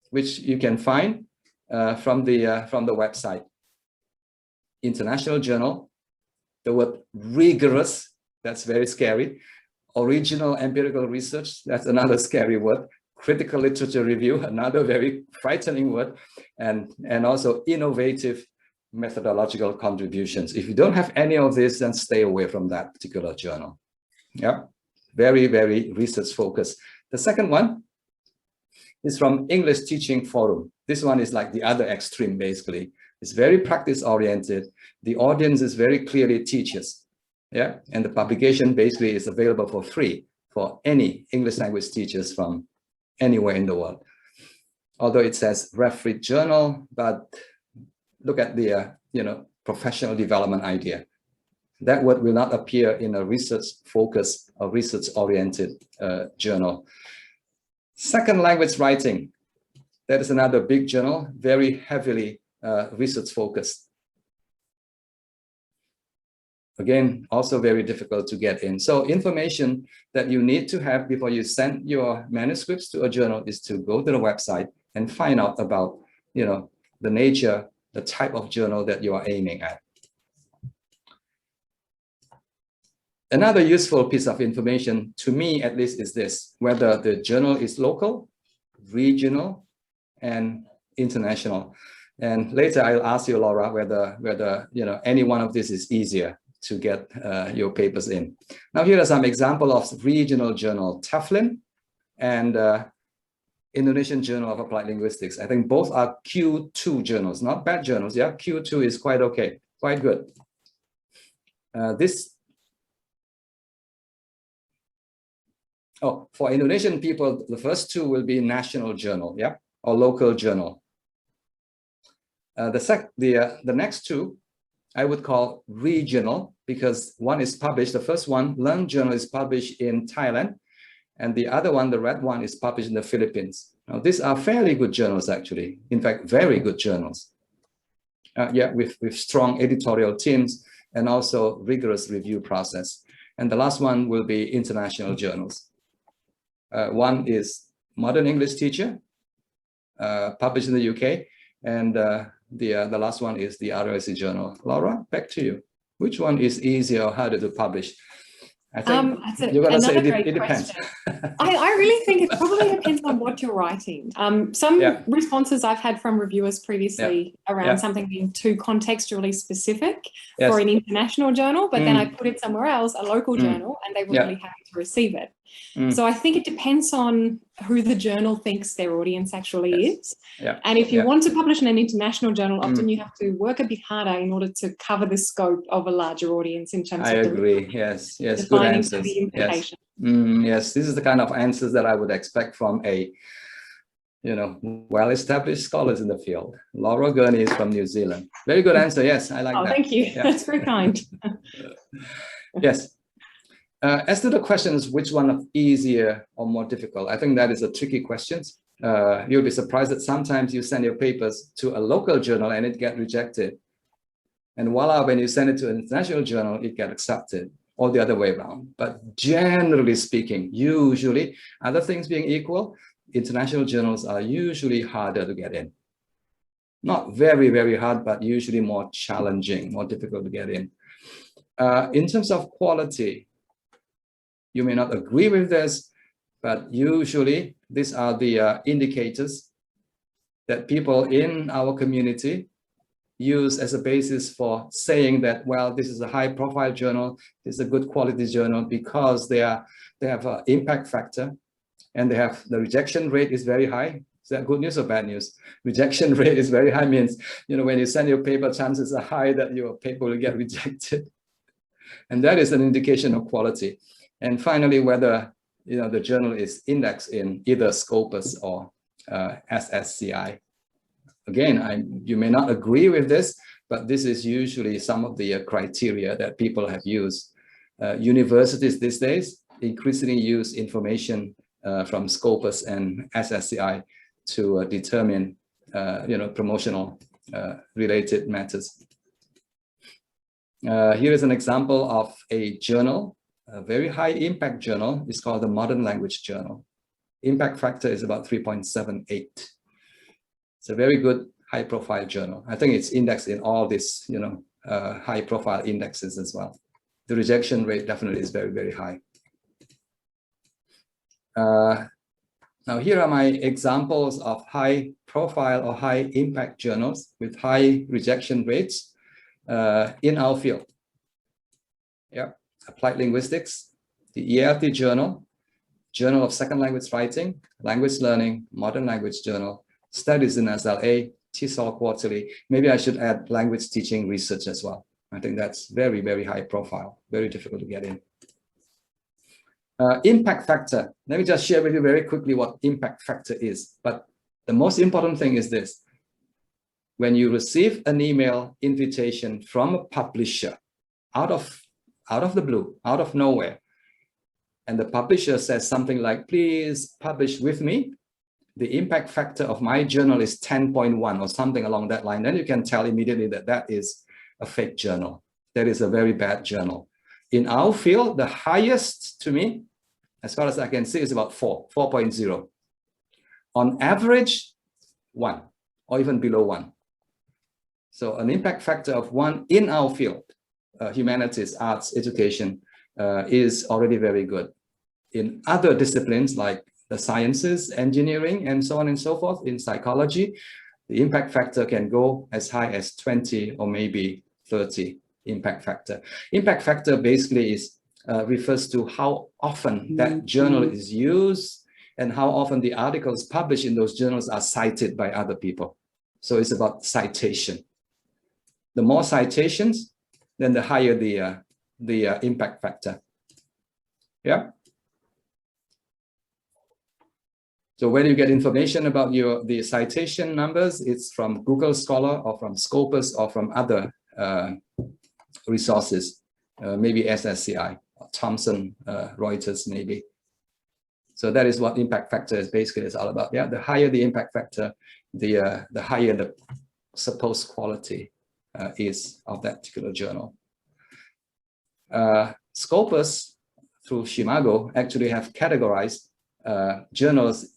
which you can find from the website. International journal. The word rigorous, that's very scary. Original empirical research, that's another scary word. critical literature review, another very frightening word, and also innovative methodological contributions. If you don't have any of this, then stay away from that particular journal. Yeah, very, very research focused. The second one is from English Teaching Forum. This one is like the other extreme, basically. It's very practice oriented. The audience is very clearly teachers. Yeah, and the publication basically is available for free for any English language teachers from anywhere in the world. Although it says refereed journal, but look at the professional development idea. That word will not appear in a research focused or research oriented journal. Second language writing. That is another big journal, very heavily research focused. Again, also very difficult to get in. So information that you need to have before you send your manuscripts to a journal is to go to the website and find out about, the nature, the type of journal that you are aiming at. Another useful piece of information, to me at least, is this: whether the journal is local, regional, and international. And later I'll ask you, Laura, whether any one of this is easier to get your papers in. Now here are some examples of regional journal: Teflon and Indonesian Journal of Applied Linguistics. I think both are Q2 journals, not bad journals. Yeah, Q2 is quite okay, quite good. For Indonesian people, the first two will be national journal, yeah, or local journal. The next two I would call regional, because one is published, the first one, Learn Journal, is published in Thailand, and the other one, the red one, is published in the Philippines. Now, these are fairly good journals, actually. In fact, very good journals. With strong editorial teams and also rigorous review process. And the last one will be international journals. One is Modern English Teacher, published in the UK, and the last one is the RLC Journal. Laura, back to you. Which one is easier or harder to publish? I think you're going to say it depends. I really think it probably depends on what you're writing. Some responses I've had from reviewers previously around something being too contextually specific for an international journal, but then I put it somewhere else, a local journal, and they were really happy to receive it. So I think it depends on who the journal thinks their audience actually is. And if you want to publish in an international journel, often you have to work a bit harder in order to cover the scope of a larger audience in terms of agree. Yes, good answers. Yes, this is the kind of answers that I would expect from a well-established scholars in the field. Laura Gurney is from New Zealand. Very good answer. Yes, I like that. Thank you. That's very kind. Yes. As to the questions, which one is easier or more difficult? I think that is a tricky question. You'll be surprised that sometimes you send your papers to a local journal and it gets rejected. And voila, when you send it to an international journal, it gets accepted, or the other way around. But generally speaking, usually, other things being equal, international journals are usually harder to get in. Not very, very hard, but usually more challenging, more difficult to get in. In terms of quality, you may not agree with this, but usually these are the indicators that people in our community use as a basis for saying that, well, this is a high profile journal, this is a good quality journal, because they have an impact factor, and they have the rejection rate is very high. Is that good news or bad news? Rejection rate is very high means, when you send your paper, chances are high that your paper will get rejected. And that is an indication of quality. And finally, whether the journal is indexed in either Scopus or SSCI. Again, you may not agree with this, but this is usually some of the criteria that people have used. Universities these days increasingly use information from Scopus and SSCI to determine, promotional related matters. Here is an example of a journal. A very high impact journal is called the Modern Language Journal. Impact factor is about 3.78. It's a very good high profile journal. I think it's indexed in all these, high profile indexes as well. The rejection rate definitely is very, very high. Now, here are my examples of high profile or high impact journals with high rejection rates in our field. Yeah, Applied Linguistics, the ELT Journal, Journal of Second Language Writing, Language Learning, Modern Language Journal, Studies in SLA, TESOL Quarterly. Maybe I should add Language Teaching Research as well. I think that's very, very high profile, very difficult to get in. Impact factor. Let me just share with you very quickly what impact factor is. But the most important thing is this. When you receive an email invitation from a publisher out of the blue, out of nowhere, and the publisher says something like, please publish with me, the impact factor of my journal is 10.1 or something along that line, then you can tell immediately that that is a fake journal. That is a very bad journal. In our field, the highest to me, as far as I can see, is about 4.0. On average, 1 or even below 1. So an impact factor of 1 in our field, humanities, arts, education, is already very good. In other disciplines like the sciences, engineering, and so on and so forth, in psychology, the impact factor can go as high as 20 or maybe 30 impact factor. Impact factor basically is refers to how often that journal is used and how often the articles published in those journals are cited by other people. So it's about citation. The more citations, then the higher the impact factor. Yeah. So when you get information about the citation numbers, it's from Google Scholar or from Scopus or from other resources, maybe SSCI, or Thomson Reuters, maybe. So that is what impact factor is basically all about. Yeah, the higher the impact factor, the higher the supposed quality is of that particular journal. Scopus through Shimago actually have categorized journals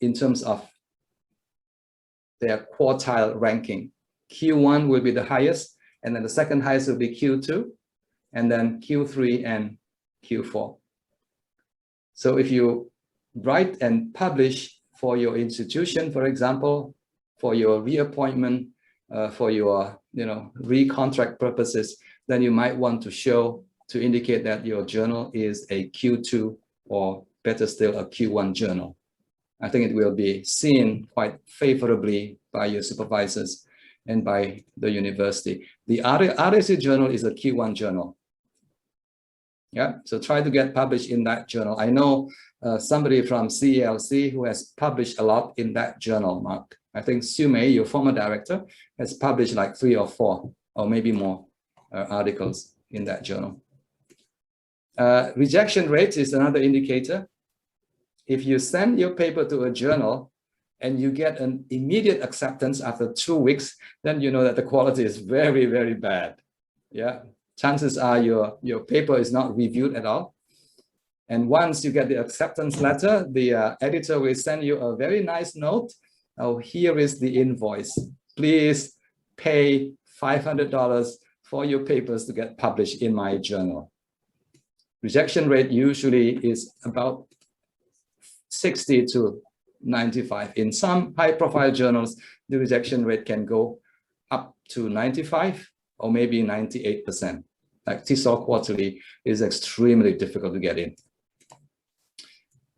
in terms of their quartile ranking. Q1 will be the highest, and then the second highest will be Q2, and then Q3 and Q4. So if you write and publish for your institution, for example, for your reappointment, for your recontract purposes, then you might want to show to indicate that your journal is a Q2 or better still a Q1 journal. I think it will be seen quite favorably by your supervisors and by the university. The RSC journal is a Q1 journal. Yeah, so try to get published in that journal. I know somebody from CELC who has published a lot in that journal, Mark. I think Sue May, your former director, has published like 3 or 4 or maybe more articles in that journal. Rejection rate is another indicator. If you send your paper to a journal and you get an immediate acceptance after 2 weeks, then you know that the quality is very, very bad. Yeah, chances are your paper is not reviewed at all. And once you get the acceptance letter, the editor will send you a very nice note. Oh, here is the invoice. Please pay $500 for your papers to get published in my journal. Rejection rate usually is about 60 to 95. In some high-profile journals, the rejection rate can go up to 95 or maybe 98%. Like TESOL Quarterly is extremely difficult to get in.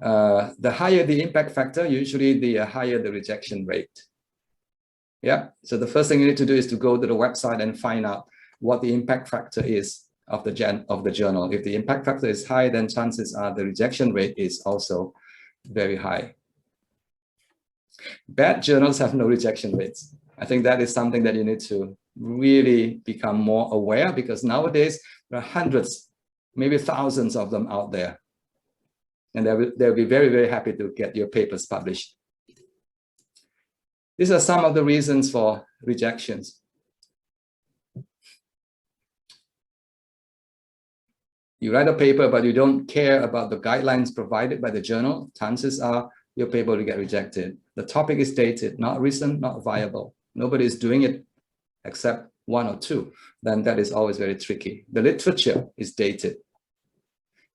The higher the impact factor, usually the higher the rejection rate. Yeah, so the first thing you need to do is to go to the website and find out what the impact factor is of the journal. If the impact factor is high, then chances are the rejection rate is also very high. Bad journals have no rejection rates. I think that is something that you need to really become more aware, because nowadays there are hundreds, maybe thousands of them out there. And they'll be very, very happy to get your papers published. These are some of the reasons for rejections. You write a paper, but you don't care about the guidelines provided by the journal, chances are your paper will get rejected. The topic is dated, not recent, not viable. Nobody is doing it except 1 or 2. Then that is always very tricky. The literature is dated.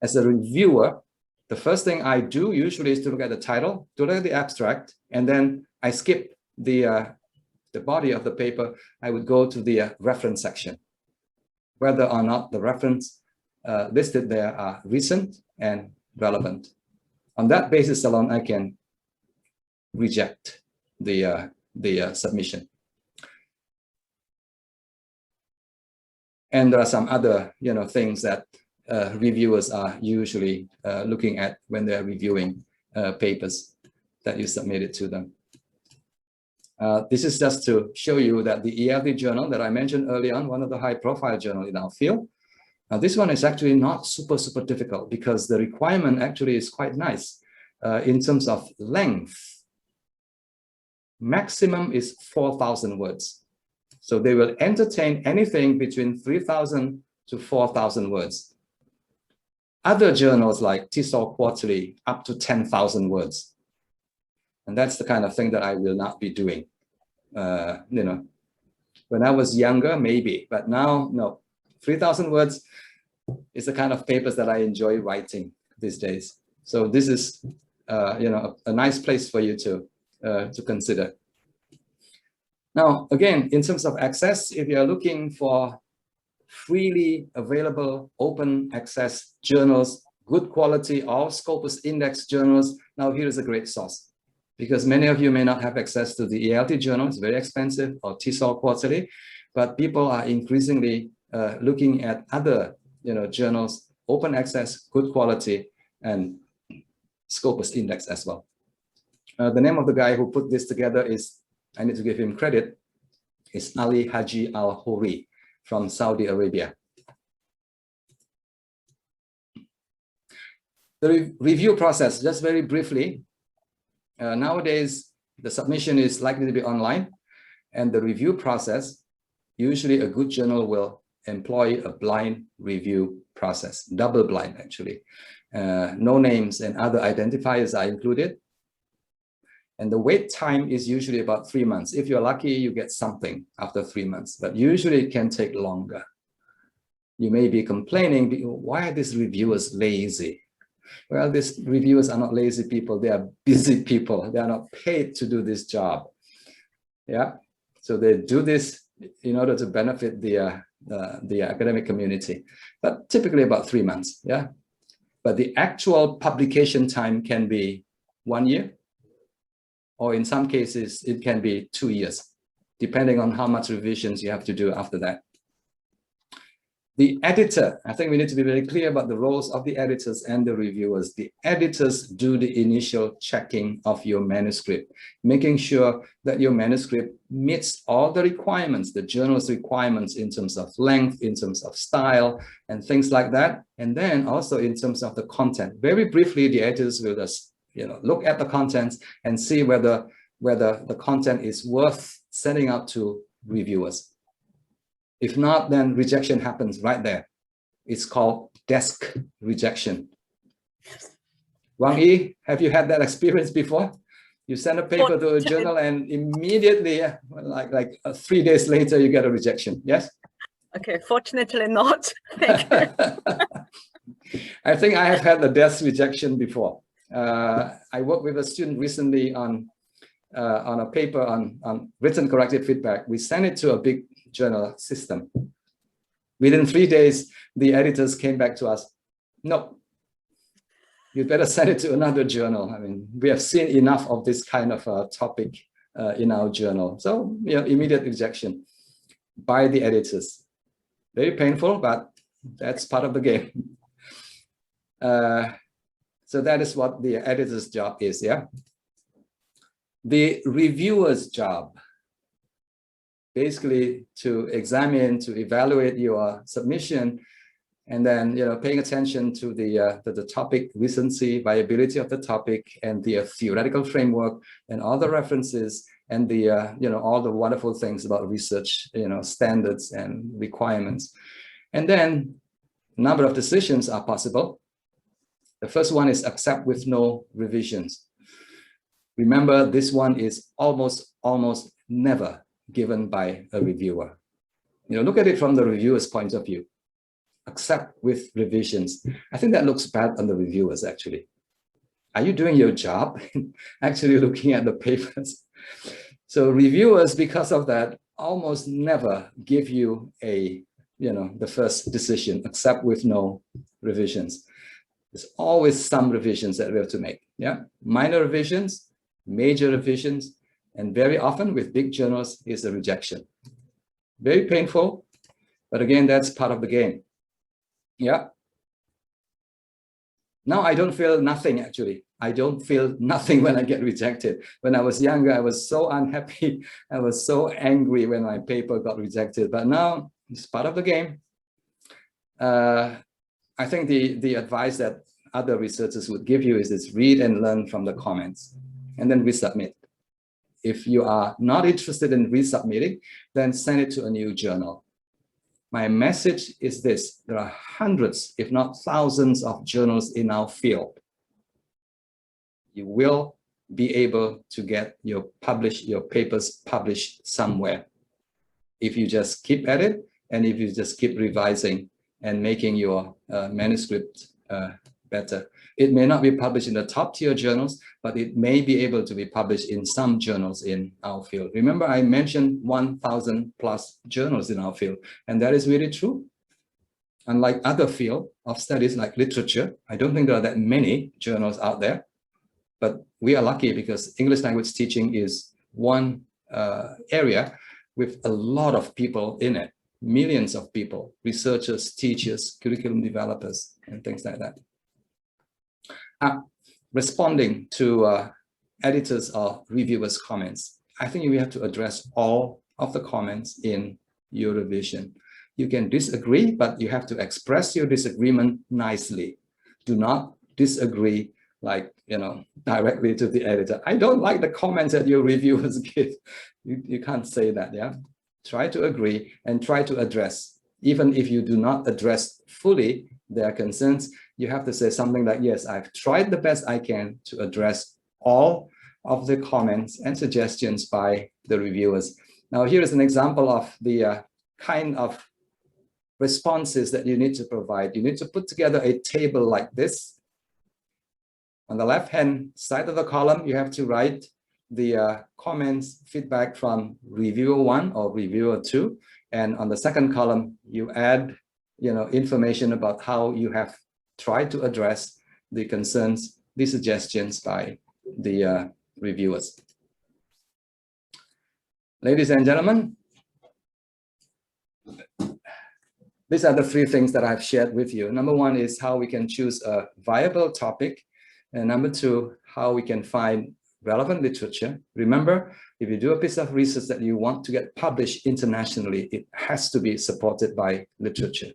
As a reviewer, the first thing I do usually is to look at the title, to look at the abstract, and then I skip the body of the paper. I would go to the reference section, whether or not the reference listed there are recent and relevant. On that basis alone, I can reject the submission. And there are some other, things that reviewers are usually looking at when they're reviewing papers that you submitted to them. This is just to show you that the ELT journal that I mentioned early on, one of the high-profile journals in our field, this one is actually not super difficult because the requirement actually is quite nice in terms of length. Maximum is 4,000 words. So they will entertain anything between 3,000 to 4,000 words. Other journals like TESOL Quarterly, up to 10,000 words. And that's the kind of thing that I will not be doing. When I was younger, maybe, but now, no. 3,000 words is the kind of papers that I enjoy writing these days. So this is, a nice place for you to consider. Now, again, in terms of access, if you're looking for freely available, open access journals, good quality, all Scopus index journals, now here is a great source. Because many of you may not have access to the ELT journal, it's very expensive, or TESOL Quarterly, but people are increasingly looking at other journals, open access, good quality, and Scopus index as well. The name of the guy who put this together is, I need to give him credit, is Ali Haji Al-Houri from Saudi Arabia. The review process, just very briefly, nowadays the submission is likely to be online, and the review process, usually a good journal will employ a blind review process, double blind actually. No names and other identifiers are included. And the wait time is usually about 3 months. If you're lucky, you get something after 3 months, but usually it can take longer. You may be complaining, why are these reviewers lazy? Well, these reviewers are not lazy people, they are busy people. They are not paid to do this job. Yeah, so they do this in order to benefit the academic community, but typically about 3 months. Yeah, but the actual publication time can be 1 year, or in some cases, it can be 2 years, depending on how much revisions you have to do after that. The editor, I think we need to be very clear about the roles of the editors and the reviewers. The editors do the initial checking of your manuscript, making sure that your manuscript meets all the requirements, the journal's requirements in terms of length, in terms of style, and things like that. And then also in terms of the content. Very briefly, the editors will just look at the contents and see whether the content is worth sending out to reviewers. If not, then rejection happens right there. It's called desk rejection. Wang Yi, have you had that experience before? You send a paper to a journal and immediately, like 3 days later, you get a rejection. Yes? Okay, fortunately not. Thank you. I think I have had the desk rejection before. I worked with a student recently on a paper on written corrective feedback. We sent it to a big journal system. Within 3 days, the editors came back to us. No, you better send it to another journal. I mean, we have seen enough of this kind of topic in our journal. So, immediate rejection by the editors. Very painful, but that's part of the game. So that is what the editor's job is, yeah? The reviewer's job, basically to examine, to evaluate your submission, and then paying attention to the topic recency, viability of the topic, and the theoretical framework, and all the references, and the all the wonderful things about research, standards and requirements. And then a number of decisions are possible. The first one is accept with no revisions. Remember, this one is almost never given by a reviewer. Look at it from the reviewer's point of view. Accept with revisions. I think that looks bad on the reviewers, actually. are you doing your job? Actually looking at the papers. So reviewers, because of that, almost never give you a, the first decision, except with no revisions. There's always some revisions that we have to make. Yeah, minor revisions, major revisions, and very often with big journals is a rejection. Very painful, but again, that's part of the game. Yeah. Now I don't feel nothing, actually. I don't feel nothing when I get rejected. When I was younger, I was so unhappy. I was so angry when my paper got rejected. But now it's part of the game. I think the advice that other researchers would give you is this: read and learn from the comments and then resubmit. If you are not interested in resubmitting, then send it to a new journal. My message is this: there are hundreds, if not thousands, of journals in our field. You will be able to get your papers published somewhere if you just keep at it, and if you just keep revising and making your manuscript better. It may not be published in the top tier journals, but it may be able to be published in some journals in our field. Remember, I mentioned 1,000 plus journals in our field, and that is really true. Unlike other field of studies like literature, I don't think there are that many journals out there, but we are lucky because English language teaching is one area with a lot of people in it, millions of people, researchers, teachers, curriculum developers, and things like that. Responding to editors or reviewers' comments, I think we have to address all of the comments in your revision. You can disagree, but you have to express your disagreement nicely. Do not disagree directly to the editor. I don't like the comments that your reviewers give. You can't say that, yeah? Try to agree and try to address. Even if you do not address fully their concerns, you have to say something like, yes, I've tried the best I can to address all of the comments and suggestions by the reviewers. Now, here is an example of the kind of responses that you need to provide. You need to put together a table like this. On the left-hand side of the column, you have to write the comments, feedback from reviewer 1 or reviewer 2. And on the second column, you add information about how you have tried to address the concerns, the suggestions by the reviewers. Ladies and gentlemen, these are the 3 things that I've shared with you. Number 1 is how we can choose a viable topic. And number 2, how we can find relevant literature. Remember, if you do a piece of research that you want to get published internationally, it has to be supported by literature.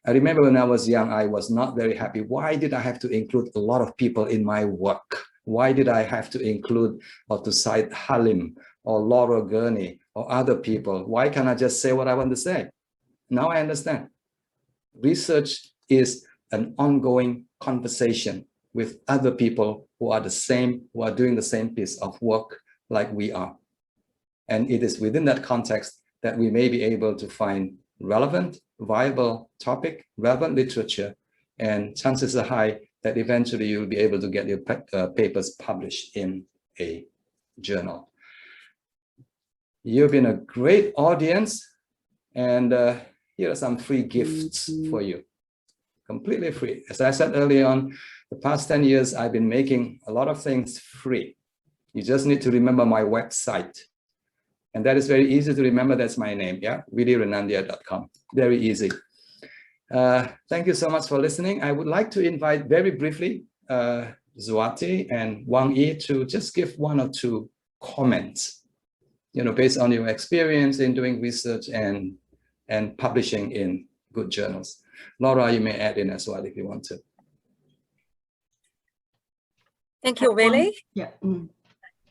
I remember when I was young, I was not very happy. Why did I have to include a lot of people in my work? Why did I have to include or to cite Halim or Laura Gurney or other people? Why can't I just say what I want to say? Now I understand. Research is an ongoing conversation with other people who are doing the same piece of work like we are. And it is within that context that we may be able to find relevant, viable topic, relevant literature, and chances are high that eventually you'll be able to get your papers published in a journal. You've been a great audience, and here are some free gifts for you, completely free. As I said earlier on, the past 10 years, I've been making a lot of things free. You just need to remember my website. And that is very easy to remember. That's my name, yeah, willyrenandya.com. Very easy. Thank you so much for listening. I would like to invite very briefly Zwati and Wang Yi to just give 1 or 2 comments, based on your experience in doing research and publishing in good journals. Laura, you may add in as well if you want to. Thank you, Willy. Yeah.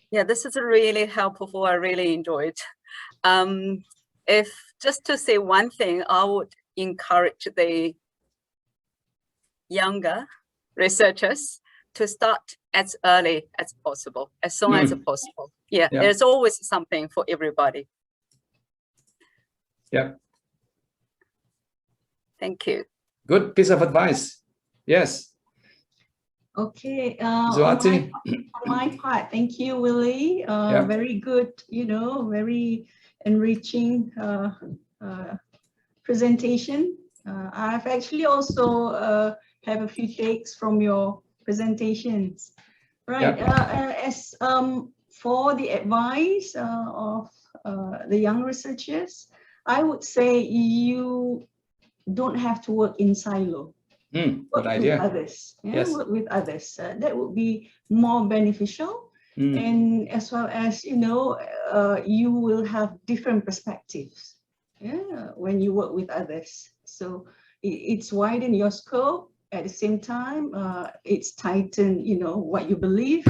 Yeah, this is really helpful. I really enjoyed. If just to say one thing, I would encourage the younger researchers to start as early as possible, as soon as possible. Yeah, there's always something for everybody. Yeah. Thank you. Good piece of advice. Yes. Okay. Zuati. On my part, thank you, Willy. Very good, very enriching presentation. I've actually also have a few takes from your presentations. Right. As for the advice of the young researchers, I would say you don't have to work in silo. Good idea. With others. Yes. Work with others. That would be more beneficial. And as well as, you will have different perspectives when you work with others. So it's widen your scope. At the same time, it's tighten, what you believe